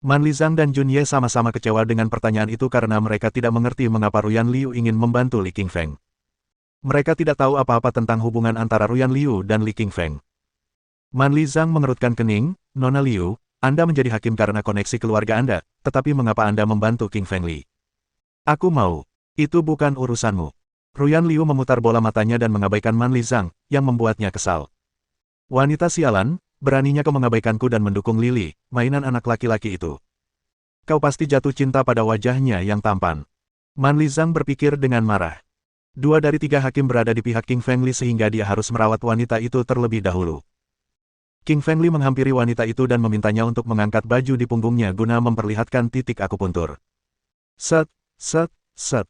Man Lizang dan Jun Ye sama-sama kecewa dengan pertanyaan itu karena mereka tidak mengerti mengapa Ruyan Liu ingin membantu Li Qingfeng. Mereka tidak tahu apa-apa tentang hubungan antara Ruyan Liu dan Li Qingfeng. Man Lizang mengerutkan kening, Nona Liu, Anda menjadi hakim karena koneksi keluarga Anda, tetapi mengapa Anda membantu Qingfeng Li? Aku mau. Itu bukan urusanmu. Ruyan Liu memutar bola matanya dan mengabaikan Man Lizang, yang membuatnya kesal. Wanita sialan, beraninya kau mengabaikanku dan mendukung Lily, mainan anak laki-laki itu. Kau pasti jatuh cinta pada wajahnya yang tampan. Man Lizang berpikir dengan marah. 2 dari 3 hakim berada di pihak Qingfeng Li sehingga dia harus merawat wanita itu terlebih dahulu. Qingfeng Li menghampiri wanita itu dan memintanya untuk mengangkat baju di punggungnya guna memperlihatkan titik akupuntur. Set, set, set.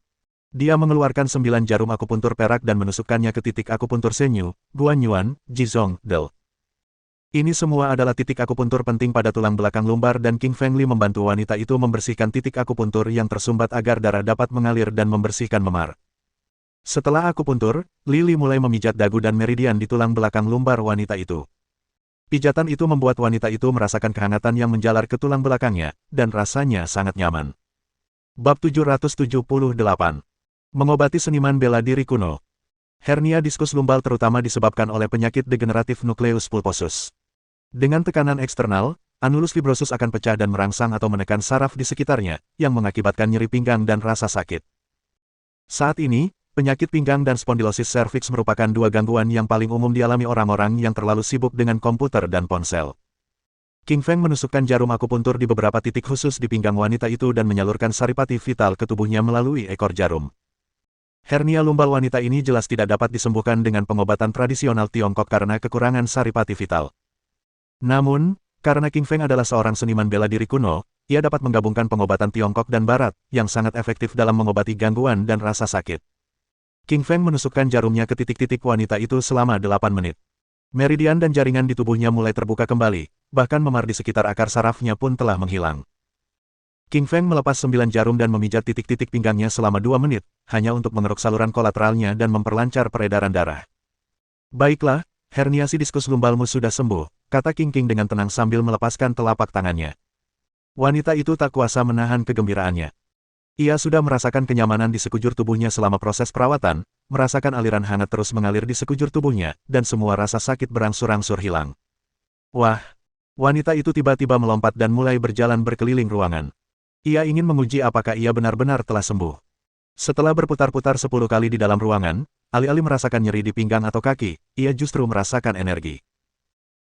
Dia mengeluarkan 9 jarum akupuntur perak dan menusukkannya ke titik akupuntur Senyu, Guanyuan, Jizong, Del. Ini semua adalah titik akupuntur penting pada tulang belakang lumbar dan Qingfeng Li membantu wanita itu membersihkan titik akupuntur yang tersumbat agar darah dapat mengalir dan membersihkan memar. Setelah akupuntur, Lily mulai memijat dagu dan meridian di tulang belakang lumbar wanita itu. Pijatan itu membuat wanita itu merasakan kehangatan yang menjalar ke tulang belakangnya, dan rasanya sangat nyaman. Bab 778. Mengobati seniman bela diri kuno. Hernia diskus lumbal terutama disebabkan oleh penyakit degeneratif nukleus pulposus. Dengan tekanan eksternal, anulus fibrosus akan pecah dan merangsang atau menekan saraf di sekitarnya, yang mengakibatkan nyeri pinggang dan rasa sakit. Saat ini, penyakit pinggang dan spondilosis serviks merupakan 2 gangguan yang paling umum dialami orang-orang yang terlalu sibuk dengan komputer dan ponsel. Qingfeng menusukkan jarum akupuntur di beberapa titik khusus di pinggang wanita itu dan menyalurkan saripati vital ke tubuhnya melalui ekor jarum. Hernia lumbal wanita ini jelas tidak dapat disembuhkan dengan pengobatan tradisional Tiongkok karena kekurangan saripati vital. Namun, karena Qingfeng adalah seorang seniman bela diri kuno, ia dapat menggabungkan pengobatan Tiongkok dan Barat, yang sangat efektif dalam mengobati gangguan dan rasa sakit. Qingfeng menusukkan jarumnya ke titik-titik wanita itu selama 8 menit. Meridian dan jaringan di tubuhnya mulai terbuka kembali, bahkan memar di sekitar akar sarafnya pun telah menghilang. Qingfeng melepas 9 jarum dan memijat titik-titik pinggangnya selama 2 menit, hanya untuk mengeruk saluran kolateralnya dan memperlancar peredaran darah. Baiklah, herniasi diskus lumbalmu sudah sembuh, kata Qingqing dengan tenang sambil melepaskan telapak tangannya. Wanita itu tak kuasa menahan kegembiraannya. Ia sudah merasakan kenyamanan di sekujur tubuhnya selama proses perawatan, merasakan aliran hangat terus mengalir di sekujur tubuhnya, dan semua rasa sakit berangsur-angsur hilang. Wah! Wanita itu tiba-tiba melompat dan mulai berjalan berkeliling ruangan. Ia ingin menguji apakah ia benar-benar telah sembuh. Setelah berputar-putar 10 kali di dalam ruangan, alih-alih merasakan nyeri di pinggang atau kaki, ia justru merasakan energi.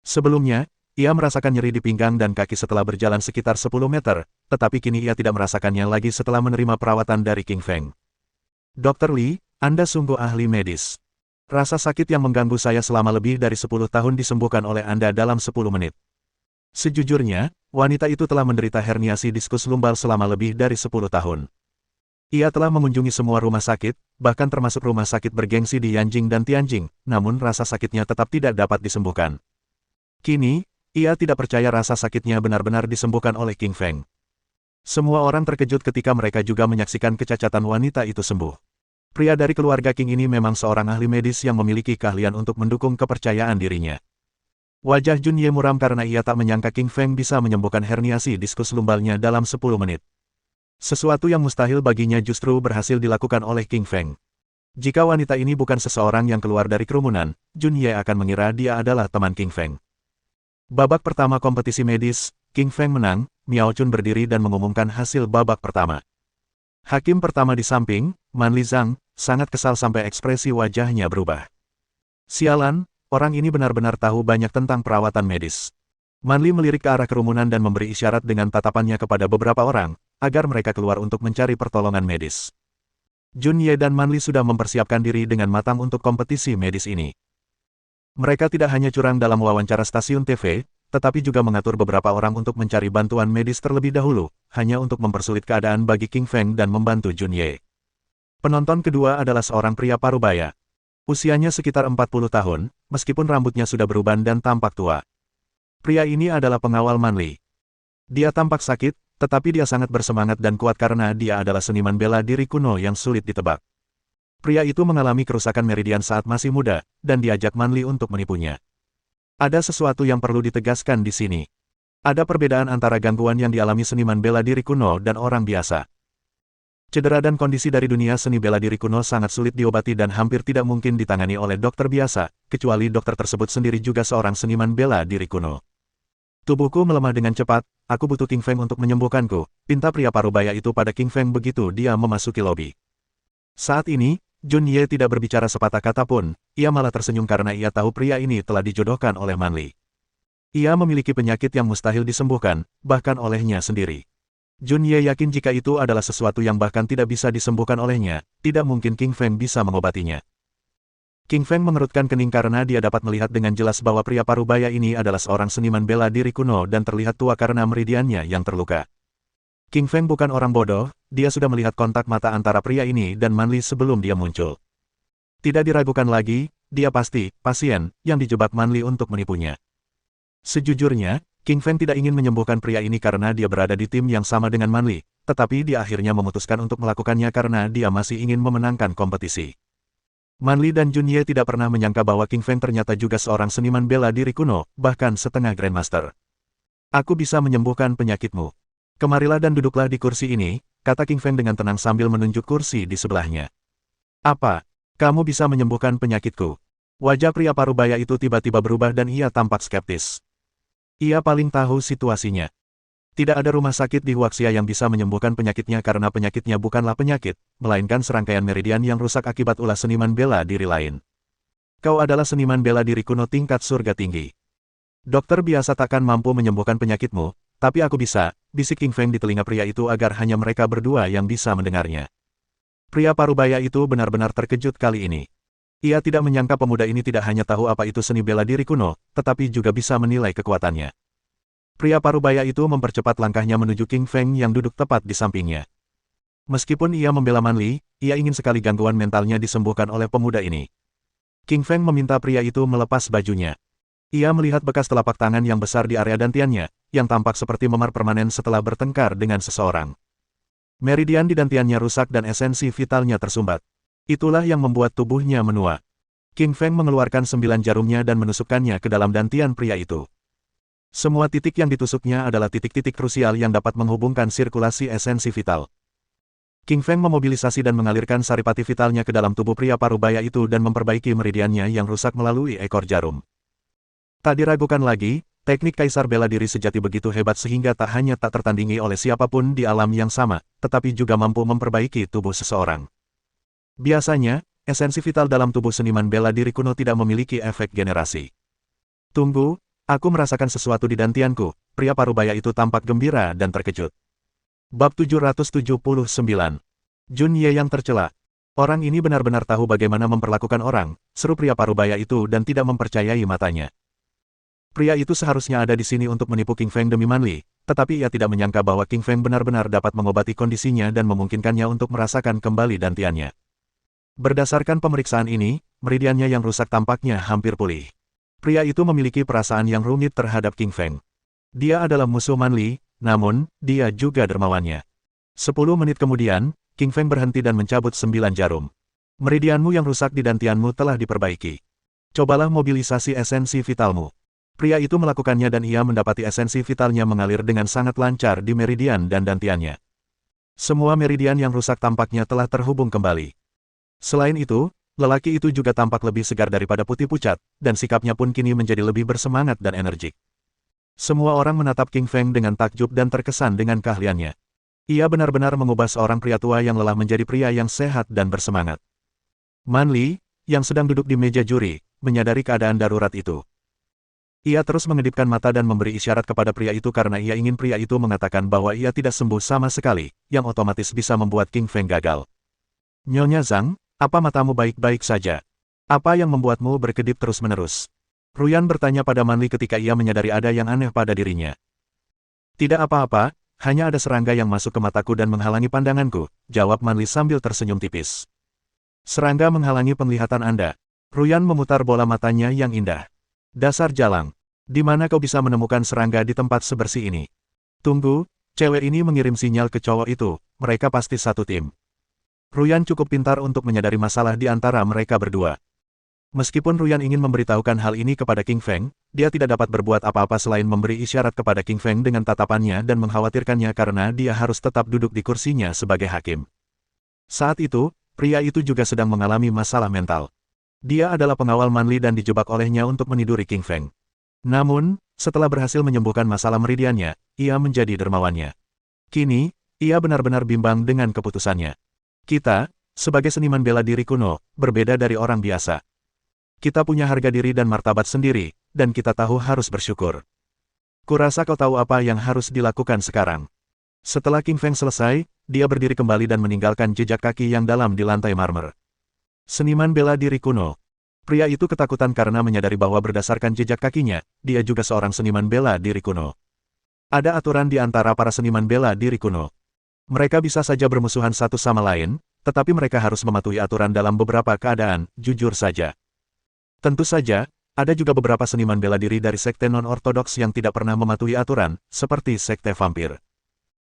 Sebelumnya, ia merasakan nyeri di pinggang dan kaki setelah berjalan sekitar 10 meter, tetapi kini ia tidak merasakannya lagi setelah menerima perawatan dari Qingfeng. Dr. Li, Anda sungguh ahli medis. Rasa sakit yang mengganggu saya selama lebih dari 10 tahun disembuhkan oleh Anda dalam 10 menit. Sejujurnya, wanita itu telah menderita herniasi diskus lumbal selama lebih dari 10 tahun. Ia telah mengunjungi semua rumah sakit, bahkan termasuk rumah sakit bergengsi di Yanjing dan Tianjing, namun rasa sakitnya tetap tidak dapat disembuhkan. Kini, ia tidak percaya rasa sakitnya benar-benar disembuhkan oleh Qingfeng. Semua orang terkejut ketika mereka juga menyaksikan kecacatan wanita itu sembuh. Pria dari keluarga Qing ini memang seorang ahli medis yang memiliki keahlian untuk mendukung kepercayaan dirinya. Wajah Jun Ye muram karena ia tak menyangka Qingfeng bisa menyembuhkan herniasi diskus lumbalnya dalam 10 menit. Sesuatu yang mustahil baginya justru berhasil dilakukan oleh Qingfeng. Jika wanita ini bukan seseorang yang keluar dari kerumunan, Jun Ye akan mengira dia adalah teman Qingfeng. Babak pertama kompetisi medis, Qingfeng menang, Miao Chun berdiri dan mengumumkan hasil babak pertama. Hakim pertama di samping, Man Lizang, sangat kesal sampai ekspresi wajahnya berubah. Sialan! Orang ini benar-benar tahu banyak tentang perawatan medis. Man Li melirik ke arah kerumunan dan memberi isyarat dengan tatapannya kepada beberapa orang, agar mereka keluar untuk mencari pertolongan medis. Jun Ye dan Man Li sudah mempersiapkan diri dengan matang untuk kompetisi medis ini. Mereka tidak hanya curang dalam wawancara stasiun TV, tetapi juga mengatur beberapa orang untuk mencari bantuan medis terlebih dahulu, hanya untuk mempersulit keadaan bagi Qingfeng dan membantu Jun Ye. Penonton kedua adalah seorang pria parubaya. Usianya sekitar 40 tahun, meskipun rambutnya sudah beruban dan tampak tua. Pria ini adalah pengawal Man Li. Dia tampak sakit, tetapi dia sangat bersemangat dan kuat karena dia adalah seniman bela diri kuno yang sulit ditebak. Pria itu mengalami kerusakan meridian saat masih muda, dan diajak Man Li untuk menipunya. Ada sesuatu yang perlu ditegaskan di sini. Ada perbedaan antara gangguan yang dialami seniman bela diri kuno dan orang biasa. Cedera dan kondisi dari dunia seni bela diri kuno sangat sulit diobati dan hampir tidak mungkin ditangani oleh dokter biasa, kecuali dokter tersebut sendiri juga seorang seniman bela diri kuno. Tubuhku melemah dengan cepat, aku butuh King Feng untuk menyembuhkanku, pinta pria parubaya itu pada King Feng begitu dia memasuki lobi. Saat ini, Jun Ye tidak berbicara sepatah kata pun, ia malah tersenyum karena ia tahu pria ini telah dijodohkan oleh Man Li. Ia memiliki penyakit yang mustahil disembuhkan, bahkan olehnya sendiri. Jun Ye yakin jika itu adalah sesuatu yang bahkan tidak bisa disembuhkan olehnya, tidak mungkin King Feng bisa mengobatinya. King Feng mengerutkan kening karena dia dapat melihat dengan jelas bahwa pria parubaya ini adalah seorang seniman bela diri kuno dan terlihat tua karena meridiannya yang terluka. King Feng bukan orang bodoh, dia sudah melihat kontak mata antara pria ini dan Man Li sebelum dia muncul. Tidak diragukan lagi, dia pasti pasien yang dijebak Man Li untuk menipunya. Sejujurnya, King Feng tidak ingin menyembuhkan pria ini karena dia berada di tim yang sama dengan Man Li, tetapi dia akhirnya memutuskan untuk melakukannya karena dia masih ingin memenangkan kompetisi. Man Li dan Jun Ye tidak pernah menyangka bahwa King Feng ternyata juga seorang seniman bela diri kuno, bahkan setengah Grandmaster. Aku bisa menyembuhkan penyakitmu. Kemarilah dan duduklah di kursi ini, kata King Feng dengan tenang sambil menunjuk kursi di sebelahnya. Apa? Kamu bisa menyembuhkan penyakitku? Wajah pria parubaya itu tiba-tiba berubah dan ia tampak skeptis. Ia paling tahu situasinya. Tidak ada rumah sakit di Huaxia yang bisa menyembuhkan penyakitnya karena penyakitnya bukanlah penyakit, melainkan serangkaian meridian yang rusak akibat ulah seniman bela diri lain. Kau adalah seniman bela diri kuno tingkat surga tinggi. Dokter biasa takkan mampu menyembuhkan penyakitmu, tapi aku bisa, bisik King Feng di telinga pria itu agar hanya mereka berdua yang bisa mendengarnya. Pria parubaya itu benar-benar terkejut kali ini. Ia tidak menyangka pemuda ini tidak hanya tahu apa itu seni bela diri kuno, tetapi juga bisa menilai kekuatannya. Pria parubaya itu mempercepat langkahnya menuju King Feng yang duduk tepat di sampingnya. Meskipun ia membela Man Li, ia ingin sekali gangguan mentalnya disembuhkan oleh pemuda ini. King Feng meminta pria itu melepas bajunya. Ia melihat bekas telapak tangan yang besar di area dantiannya, yang tampak seperti memar permanen setelah bertengkar dengan seseorang. Meridian di dantiannya rusak dan esensi vitalnya tersumbat. Itulah yang membuat tubuhnya menua. King Feng mengeluarkan 9 jarumnya dan menusukkannya ke dalam dantian pria itu. Semua titik yang ditusuknya adalah titik-titik krusial yang dapat menghubungkan sirkulasi esensi vital. King Feng memobilisasi dan mengalirkan saripati vitalnya ke dalam tubuh pria parubaya itu dan memperbaiki meridiannya yang rusak melalui ekor jarum. Tak diragukan lagi, teknik kaisar bela diri sejati begitu hebat sehingga tak hanya tak tertandingi oleh siapapun di alam yang sama, tetapi juga mampu memperbaiki tubuh seseorang. Biasanya, esensi vital dalam tubuh seniman bela diri kuno tidak memiliki efek generasi. Tunggu, aku merasakan sesuatu di dantianku, pria parubaya itu tampak gembira dan terkejut. Bab 779. Jun Ye yang tercela. Orang ini benar-benar tahu bagaimana memperlakukan orang, seru pria parubaya itu dan tidak mempercayai matanya. Pria itu seharusnya ada di sini untuk menipu King Feng demi Man Li, tetapi ia tidak menyangka bahwa King Feng benar-benar dapat mengobati kondisinya dan memungkinkannya untuk merasakan kembali dantiannya. Berdasarkan pemeriksaan ini, meridiannya yang rusak tampaknya hampir pulih. Pria itu memiliki perasaan yang rumit terhadap King Feng. Dia adalah musuh Man Li, namun, dia juga dermawannya. 10 menit kemudian, King Feng berhenti dan mencabut 9 jarum. Meridianmu yang rusak di dantianmu telah diperbaiki. Cobalah mobilisasi esensi vitalmu. Pria itu melakukannya dan ia mendapati esensi vitalnya mengalir dengan sangat lancar di meridian dan dantiannya. Semua meridian yang rusak tampaknya telah terhubung kembali. Selain itu, lelaki itu juga tampak lebih segar daripada putih pucat, dan sikapnya pun kini menjadi lebih bersemangat dan energik. Semua orang menatap King Feng dengan takjub dan terkesan dengan keahliannya. Ia benar-benar mengubah seorang pria tua yang lelah menjadi pria yang sehat dan bersemangat. Man Li, yang sedang duduk di meja juri, menyadari keadaan darurat itu. Ia terus mengedipkan mata dan memberi isyarat kepada pria itu karena ia ingin pria itu mengatakan bahwa ia tidak sembuh sama sekali, yang otomatis bisa membuat King Feng gagal. Nyonya Zhang, apa matamu baik-baik saja? Apa yang membuatmu berkedip terus-menerus? Ruyan bertanya pada Man Li ketika ia menyadari ada yang aneh pada dirinya. Tidak apa-apa, hanya ada serangga yang masuk ke mataku dan menghalangi pandanganku, jawab Man Li sambil tersenyum tipis. Serangga menghalangi penglihatan Anda. Ruyan memutar bola matanya yang indah. Dasar jalang. Di mana kau bisa menemukan serangga di tempat sebersih ini? Tunggu, cewek ini mengirim sinyal ke cowok itu, mereka pasti satu tim. Ruyan cukup pintar untuk menyadari masalah di antara mereka berdua. Meskipun Ruyan ingin memberitahukan hal ini kepada King Feng, dia tidak dapat berbuat apa-apa selain memberi isyarat kepada King Feng dengan tatapannya dan mengkhawatirkannya karena dia harus tetap duduk di kursinya sebagai hakim. Saat itu, pria itu juga sedang mengalami masalah mental. Dia adalah pengawal Manli dan dijebak olehnya untuk meniduri King Feng. Namun, setelah berhasil menyembuhkan masalah meridiannya, ia menjadi dermawannya. Kini, ia benar-benar bimbang dengan keputusannya. Kita, sebagai seniman bela diri kuno, berbeda dari orang biasa. Kita punya harga diri dan martabat sendiri, dan kita tahu harus bersyukur. Kurasa kau tahu apa yang harus dilakukan sekarang. Setelah King Feng selesai, dia berdiri kembali dan meninggalkan jejak kaki yang dalam di lantai marmer. Seniman bela diri kuno. Pria itu ketakutan karena menyadari bahwa berdasarkan jejak kakinya, dia juga seorang seniman bela diri kuno. Ada aturan di antara para seniman bela diri kuno. Mereka bisa saja bermusuhan satu sama lain, tetapi mereka harus mematuhi aturan dalam beberapa keadaan, jujur saja. Tentu saja, ada juga beberapa seniman bela diri dari sekte non-ortodoks yang tidak pernah mematuhi aturan, seperti sekte vampir.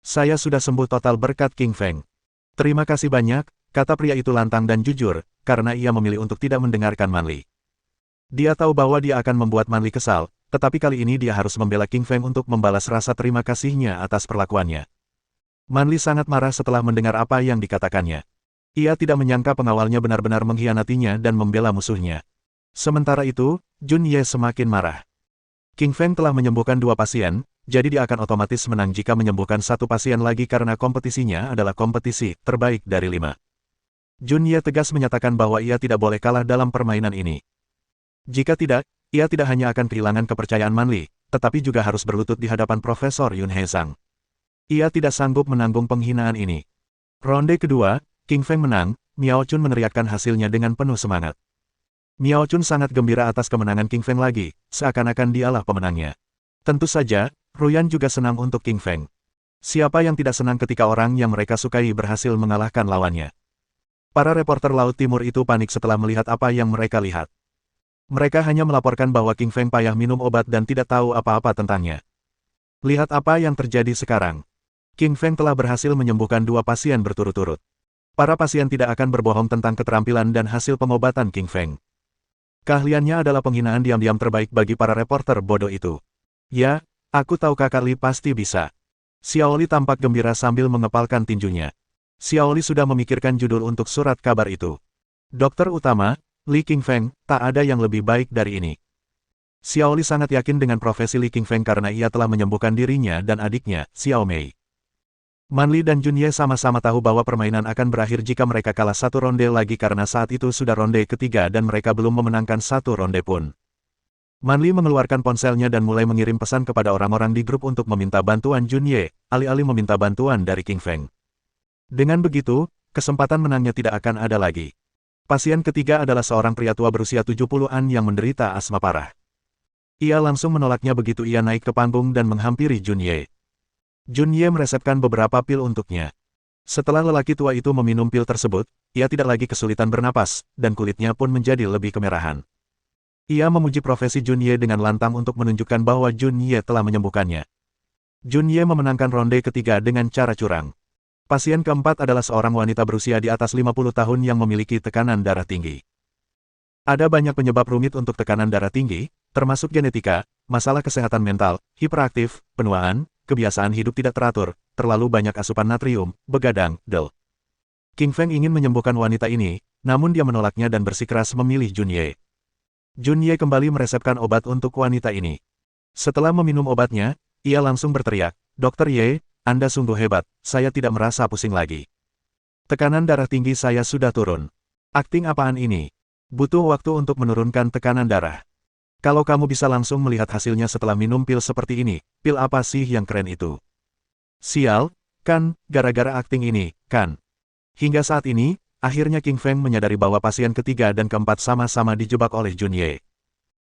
Saya sudah sembuh total berkat King Feng. Terima kasih banyak, kata pria itu lantang dan jujur, karena ia memilih untuk tidak mendengarkan Manli. Dia tahu bahwa dia akan membuat Manli kesal, tetapi kali ini dia harus membela King Feng untuk membalas rasa terima kasihnya atas perlakuannya. Manli sangat marah setelah mendengar apa yang dikatakannya. Ia tidak menyangka pengawalnya benar-benar mengkhianatinya dan membela musuhnya. Sementara itu, Jun Ye semakin marah. King Feng telah menyembuhkan 2 pasien, jadi dia akan otomatis menang jika menyembuhkan 1 pasien lagi karena kompetisinya adalah kompetisi terbaik dari 5. Jun Ye tegas menyatakan bahwa ia tidak boleh kalah dalam permainan ini. Jika tidak, ia tidak hanya akan kehilangan kepercayaan Manli, tetapi juga harus berlutut di hadapan Profesor Yun Hezang. Ia tidak sanggup menanggung penghinaan ini. Ronde kedua, King Feng menang, Miao Chun meneriakkan hasilnya dengan penuh semangat. Miao Chun sangat gembira atas kemenangan King Feng lagi, seakan-akan dialah pemenangnya. Tentu saja, Ruyan juga senang untuk King Feng. Siapa yang tidak senang ketika orang yang mereka sukai berhasil mengalahkan lawannya? Para reporter Laut Timur itu panik setelah melihat apa yang mereka lihat. Mereka hanya melaporkan bahwa King Feng payah minum obat dan tidak tahu apa-apa tentangnya. Lihat apa yang terjadi sekarang. King Feng telah berhasil menyembuhkan 2 pasien berturut-turut. Para pasien tidak akan berbohong tentang keterampilan dan hasil pengobatan King Feng. Keahliannya adalah penghinaan diam-diam terbaik bagi para reporter bodoh itu. Ya, aku tahu Kakak Li pasti bisa. Xiao Li tampak gembira sambil mengepalkan tinjunya. Xiao Li sudah memikirkan judul untuk surat kabar itu. Dokter utama, Li King Feng, tak ada yang lebih baik dari ini. Xiao Li sangat yakin dengan profesi Li King Feng karena ia telah menyembuhkan dirinya dan adiknya, Xiao Mei. Manli dan Jun Ye sama-sama tahu bahwa permainan akan berakhir jika mereka kalah 1 ronde lagi karena saat itu sudah ronde ketiga dan mereka belum memenangkan 1 ronde pun. Manli mengeluarkan ponselnya dan mulai mengirim pesan kepada orang-orang di grup untuk meminta bantuan Jun Ye, alih-alih meminta bantuan dari King Feng. Dengan begitu, kesempatan menangnya tidak akan ada lagi. Pasien ketiga adalah seorang pria tua berusia 70-an yang menderita asma parah. Ia langsung menolaknya begitu ia naik ke panggung dan menghampiri Jun Ye. Jun Ye meresepkan beberapa pil untuknya. Setelah lelaki tua itu meminum pil tersebut, ia tidak lagi kesulitan bernapas, dan kulitnya pun menjadi lebih kemerahan. Ia memuji profesi Jun Ye dengan lantang untuk menunjukkan bahwa Jun Ye telah menyembuhkannya. Jun Ye memenangkan ronde ketiga dengan cara curang. Pasien keempat adalah seorang wanita berusia di atas 50 tahun yang memiliki tekanan darah tinggi. Ada banyak penyebab rumit untuk tekanan darah tinggi, termasuk genetika, masalah kesehatan mental, hiperaktif, penuaan, kebiasaan hidup tidak teratur, terlalu banyak asupan natrium, begadang, del. King Feng ingin menyembuhkan wanita ini, namun dia menolaknya dan bersikeras memilih Jun Ye. Jun Ye kembali meresepkan obat untuk wanita ini. Setelah meminum obatnya, ia langsung berteriak, "Dokter Ye, Anda sungguh hebat, saya tidak merasa pusing lagi. Tekanan darah tinggi saya sudah turun. Akting apaan ini? Butuh waktu untuk menurunkan tekanan darah. Kalau kamu bisa langsung melihat hasilnya setelah minum pil seperti ini, pil apa sih yang keren itu? Sial, kan, gara-gara akting ini, kan?" Hingga saat ini, akhirnya King Feng menyadari bahwa pasien ketiga dan keempat sama-sama dijebak oleh Jun Ye.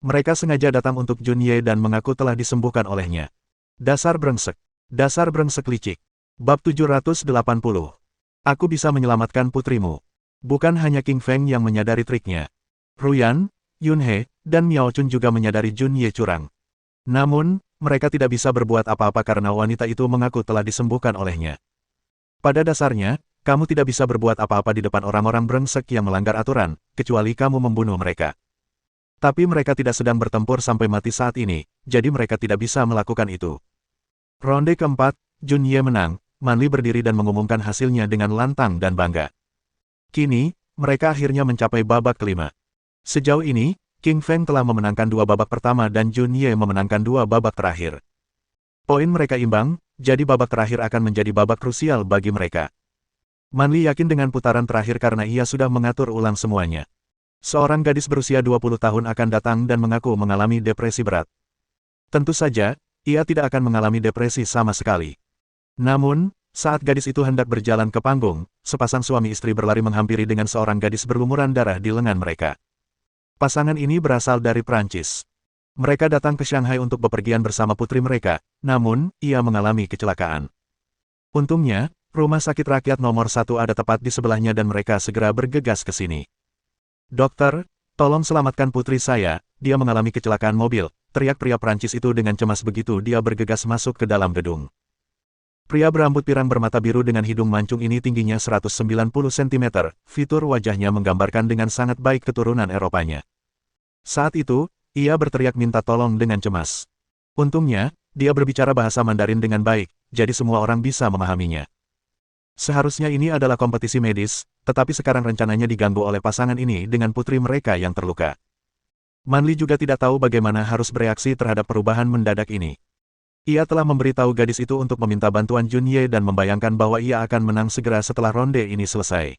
Mereka sengaja datang untuk Jun Ye dan mengaku telah disembuhkan olehnya. Dasar brengsek. Dasar brengsek licik. Bab 780. Aku bisa menyelamatkan putrimu. Bukan hanya King Feng yang menyadari triknya. Ruyan, Yun He, dan Miao Chun juga menyadari Jun Ye curang. Namun, mereka tidak bisa berbuat apa-apa karena wanita itu mengaku telah disembuhkan olehnya. Pada dasarnya, kamu tidak bisa berbuat apa-apa di depan orang-orang brengsek yang melanggar aturan, kecuali kamu membunuh mereka. Tapi mereka tidak sedang bertempur sampai mati saat ini, jadi mereka tidak bisa melakukan itu. Ronde keempat, Junye menang, Manli berdiri dan mengumumkan hasilnya dengan lantang dan bangga. Kini, mereka akhirnya mencapai babak kelima. Sejauh ini, King Feng telah memenangkan 2 babak pertama dan Junye memenangkan 2 babak terakhir. Poin mereka imbang, jadi babak terakhir akan menjadi babak krusial bagi mereka. Manli yakin dengan putaran terakhir karena ia sudah mengatur ulang semuanya. Seorang gadis berusia 20 tahun akan datang dan mengaku mengalami depresi berat. Tentu saja, ia tidak akan mengalami depresi sama sekali. Namun, saat gadis itu hendak berjalan ke panggung, sepasang suami istri berlari menghampiri dengan seorang gadis berlumuran darah di lengan mereka. Pasangan ini berasal dari Prancis. Mereka datang ke Shanghai untuk bepergian bersama putri mereka, namun, ia mengalami kecelakaan. Untungnya, rumah sakit rakyat nomor 1 ada tepat di sebelahnya dan mereka segera bergegas ke sini. "Dokter, tolong selamatkan putri saya, dia mengalami kecelakaan mobil," teriak pria Prancis itu dengan cemas begitu dia bergegas masuk ke dalam gedung. Pria berambut pirang bermata biru dengan hidung mancung ini tingginya 190 cm, fitur wajahnya menggambarkan dengan sangat baik keturunan Eropanya. Saat itu, ia berteriak minta tolong dengan cemas. Untungnya, dia berbicara bahasa Mandarin dengan baik, jadi semua orang bisa memahaminya. Seharusnya ini adalah kompetisi medis, tetapi sekarang rencananya diganggu oleh pasangan ini dengan putri mereka yang terluka. Manli juga tidak tahu bagaimana harus bereaksi terhadap perubahan mendadak ini. Ia telah memberitahu gadis itu untuk meminta bantuan Junye dan membayangkan bahwa ia akan menang segera setelah ronde ini selesai.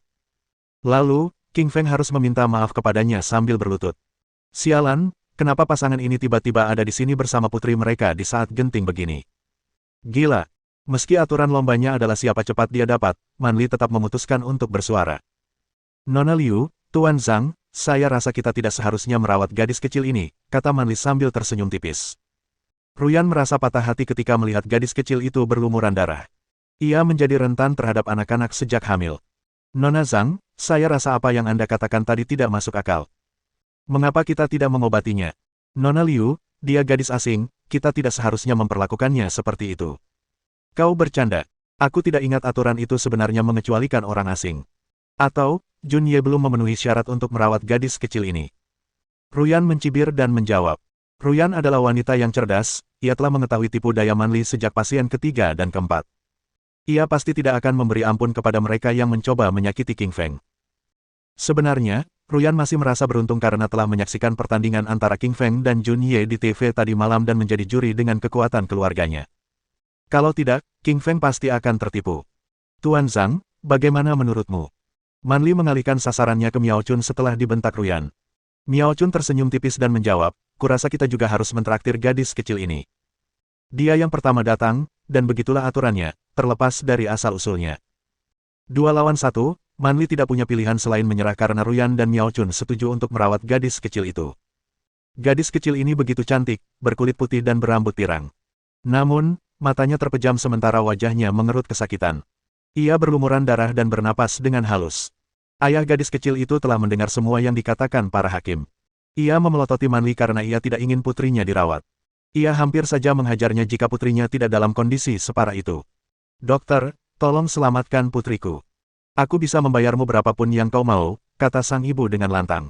Lalu, King Feng harus meminta maaf kepadanya sambil berlutut. Sialan, kenapa pasangan ini tiba-tiba ada di sini bersama putri mereka di saat genting begini? Gila. Meski aturan lombanya adalah siapa cepat dia dapat, Manli tetap memutuskan untuk bersuara. "Nona Liu, Tuan Zhang, saya rasa kita tidak seharusnya merawat gadis kecil ini," kata Manli sambil tersenyum tipis. Ruyan merasa patah hati ketika melihat gadis kecil itu berlumuran darah. Ia menjadi rentan terhadap anak-anak sejak hamil. "Nona Zhang, saya rasa apa yang Anda katakan tadi tidak masuk akal. Mengapa kita tidak mengobatinya? Nona Liu, dia gadis asing, kita tidak seharusnya memperlakukannya seperti itu." "Kau bercanda. Aku tidak ingat aturan itu sebenarnya mengecualikan orang asing. Atau, Junye belum memenuhi syarat untuk merawat gadis kecil ini?" Ruyan mencibir dan menjawab. Ruyan adalah wanita yang cerdas, ia telah mengetahui tipu daya Manli sejak pasien ketiga dan keempat. Ia pasti tidak akan memberi ampun kepada mereka yang mencoba menyakiti King Feng. Sebenarnya, Ruyan masih merasa beruntung karena telah menyaksikan pertandingan antara King Feng dan Junye di TV tadi malam dan menjadi juri dengan kekuatan keluarganya. Kalau tidak, King Feng pasti akan tertipu. "Tuan Zhang, bagaimana menurutmu?" Manli mengalihkan sasarannya ke Miao Chun setelah dibentak Ruyan. Miao Chun tersenyum tipis dan menjawab, "Kurasa kita juga harus mentraktir gadis kecil ini. Dia yang pertama datang, dan begitulah aturannya, terlepas dari asal-usulnya." 2 lawan 1, Manli tidak punya pilihan selain menyerah karena Ruyan dan Miao Chun setuju untuk merawat gadis kecil itu. Gadis kecil ini begitu cantik, berkulit putih dan berambut pirang. Namun, matanya terpejam sementara wajahnya mengerut kesakitan. Ia berlumuran darah dan bernapas dengan halus. Ayah gadis kecil itu telah mendengar semua yang dikatakan para hakim. Ia memelototi Manli karena ia tidak ingin putrinya dirawat. Ia hampir saja menghajarnya jika putrinya tidak dalam kondisi separah itu. "Dokter, tolong selamatkan putriku. Aku bisa membayarmu berapapun yang kau mau," kata sang ibu dengan lantang.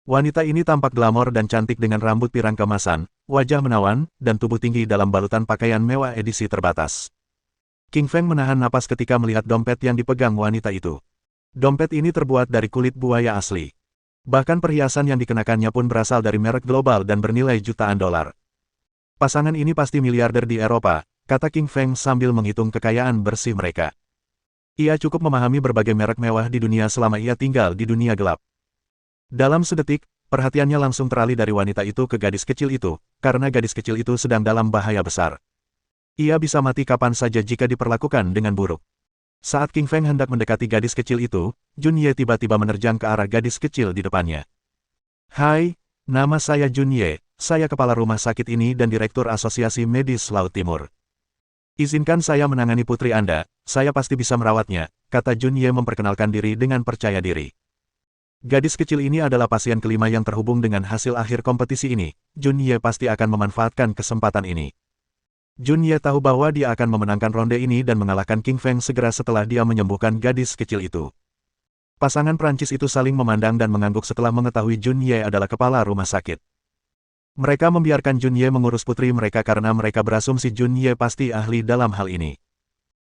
Wanita ini tampak glamor dan cantik dengan rambut pirang kemasan, wajah menawan, dan tubuh tinggi dalam balutan pakaian mewah edisi terbatas. King Feng menahan napas ketika melihat dompet yang dipegang wanita itu. Dompet ini terbuat dari kulit buaya asli. Bahkan perhiasan yang dikenakannya pun berasal dari merek global dan bernilai jutaan dolar. "Pasangan ini pasti miliarder di Eropa," kata King Feng sambil menghitung kekayaan bersih mereka. Ia cukup memahami berbagai merek mewah di dunia selama ia tinggal di dunia gelap. Dalam sedetik, perhatiannya langsung teralih dari wanita itu ke gadis kecil itu, karena gadis kecil itu sedang dalam bahaya besar. Ia bisa mati kapan saja jika diperlakukan dengan buruk. Saat King Feng hendak mendekati gadis kecil itu, Junye tiba-tiba menerjang ke arah gadis kecil di depannya. "Hai, nama saya Junye, saya kepala rumah sakit ini dan direktur Asosiasi Medis Laut Timur. Izinkan saya menangani putri Anda, saya pasti bisa merawatnya," kata Junye memperkenalkan diri dengan percaya diri. Gadis kecil ini adalah pasien kelima yang terhubung dengan hasil akhir kompetisi ini, Junye pasti akan memanfaatkan kesempatan ini. Junye tahu bahwa dia akan memenangkan ronde ini dan mengalahkan King Feng segera setelah dia menyembuhkan gadis kecil itu. Pasangan Prancis itu saling memandang dan mengangguk setelah mengetahui Jun Ye adalah kepala rumah sakit. Mereka membiarkan Jun Ye mengurus putri mereka karena mereka berasumsi Jun Ye pasti ahli dalam hal ini.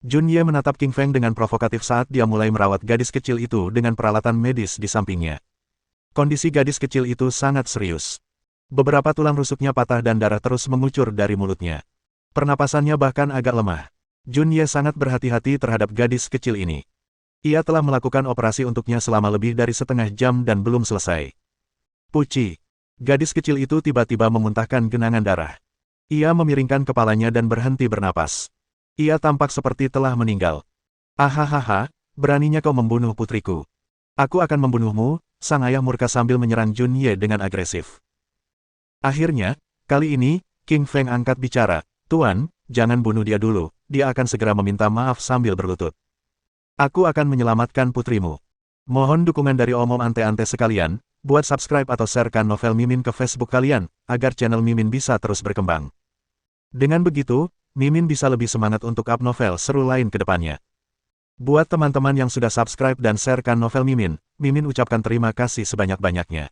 Jun Ye menatap King Feng dengan provokatif saat dia mulai merawat gadis kecil itu dengan peralatan medis di sampingnya. Kondisi gadis kecil itu sangat serius. Beberapa tulang rusuknya patah dan darah terus mengucur dari mulutnya. Pernapasannya bahkan agak lemah. Jun Ye sangat berhati-hati terhadap gadis kecil ini. Ia telah melakukan operasi untuknya selama lebih dari setengah jam dan belum selesai. Puci. Gadis kecil itu tiba-tiba memuntahkan genangan darah. Ia memiringkan kepalanya dan berhenti bernapas. Ia tampak seperti telah meninggal. Ahahaha, beraninya kau membunuh putriku. Aku akan membunuhmu, sang ayah murka sambil menyerang Jun Ye dengan agresif. Akhirnya, kali ini, King Feng angkat bicara. Tuan, jangan bunuh dia dulu, dia akan segera meminta maaf sambil berlutut. Aku akan menyelamatkan putrimu. Mohon dukungan dari om-om ante-ante sekalian, buat subscribe atau sharekan novel Mimin ke Facebook kalian, agar channel Mimin bisa terus berkembang. Dengan begitu, Mimin bisa lebih semangat untuk up novel seru lain ke depannya. Buat teman-teman yang sudah subscribe dan sharekan novel Mimin, Mimin ucapkan terima kasih sebanyak-banyaknya.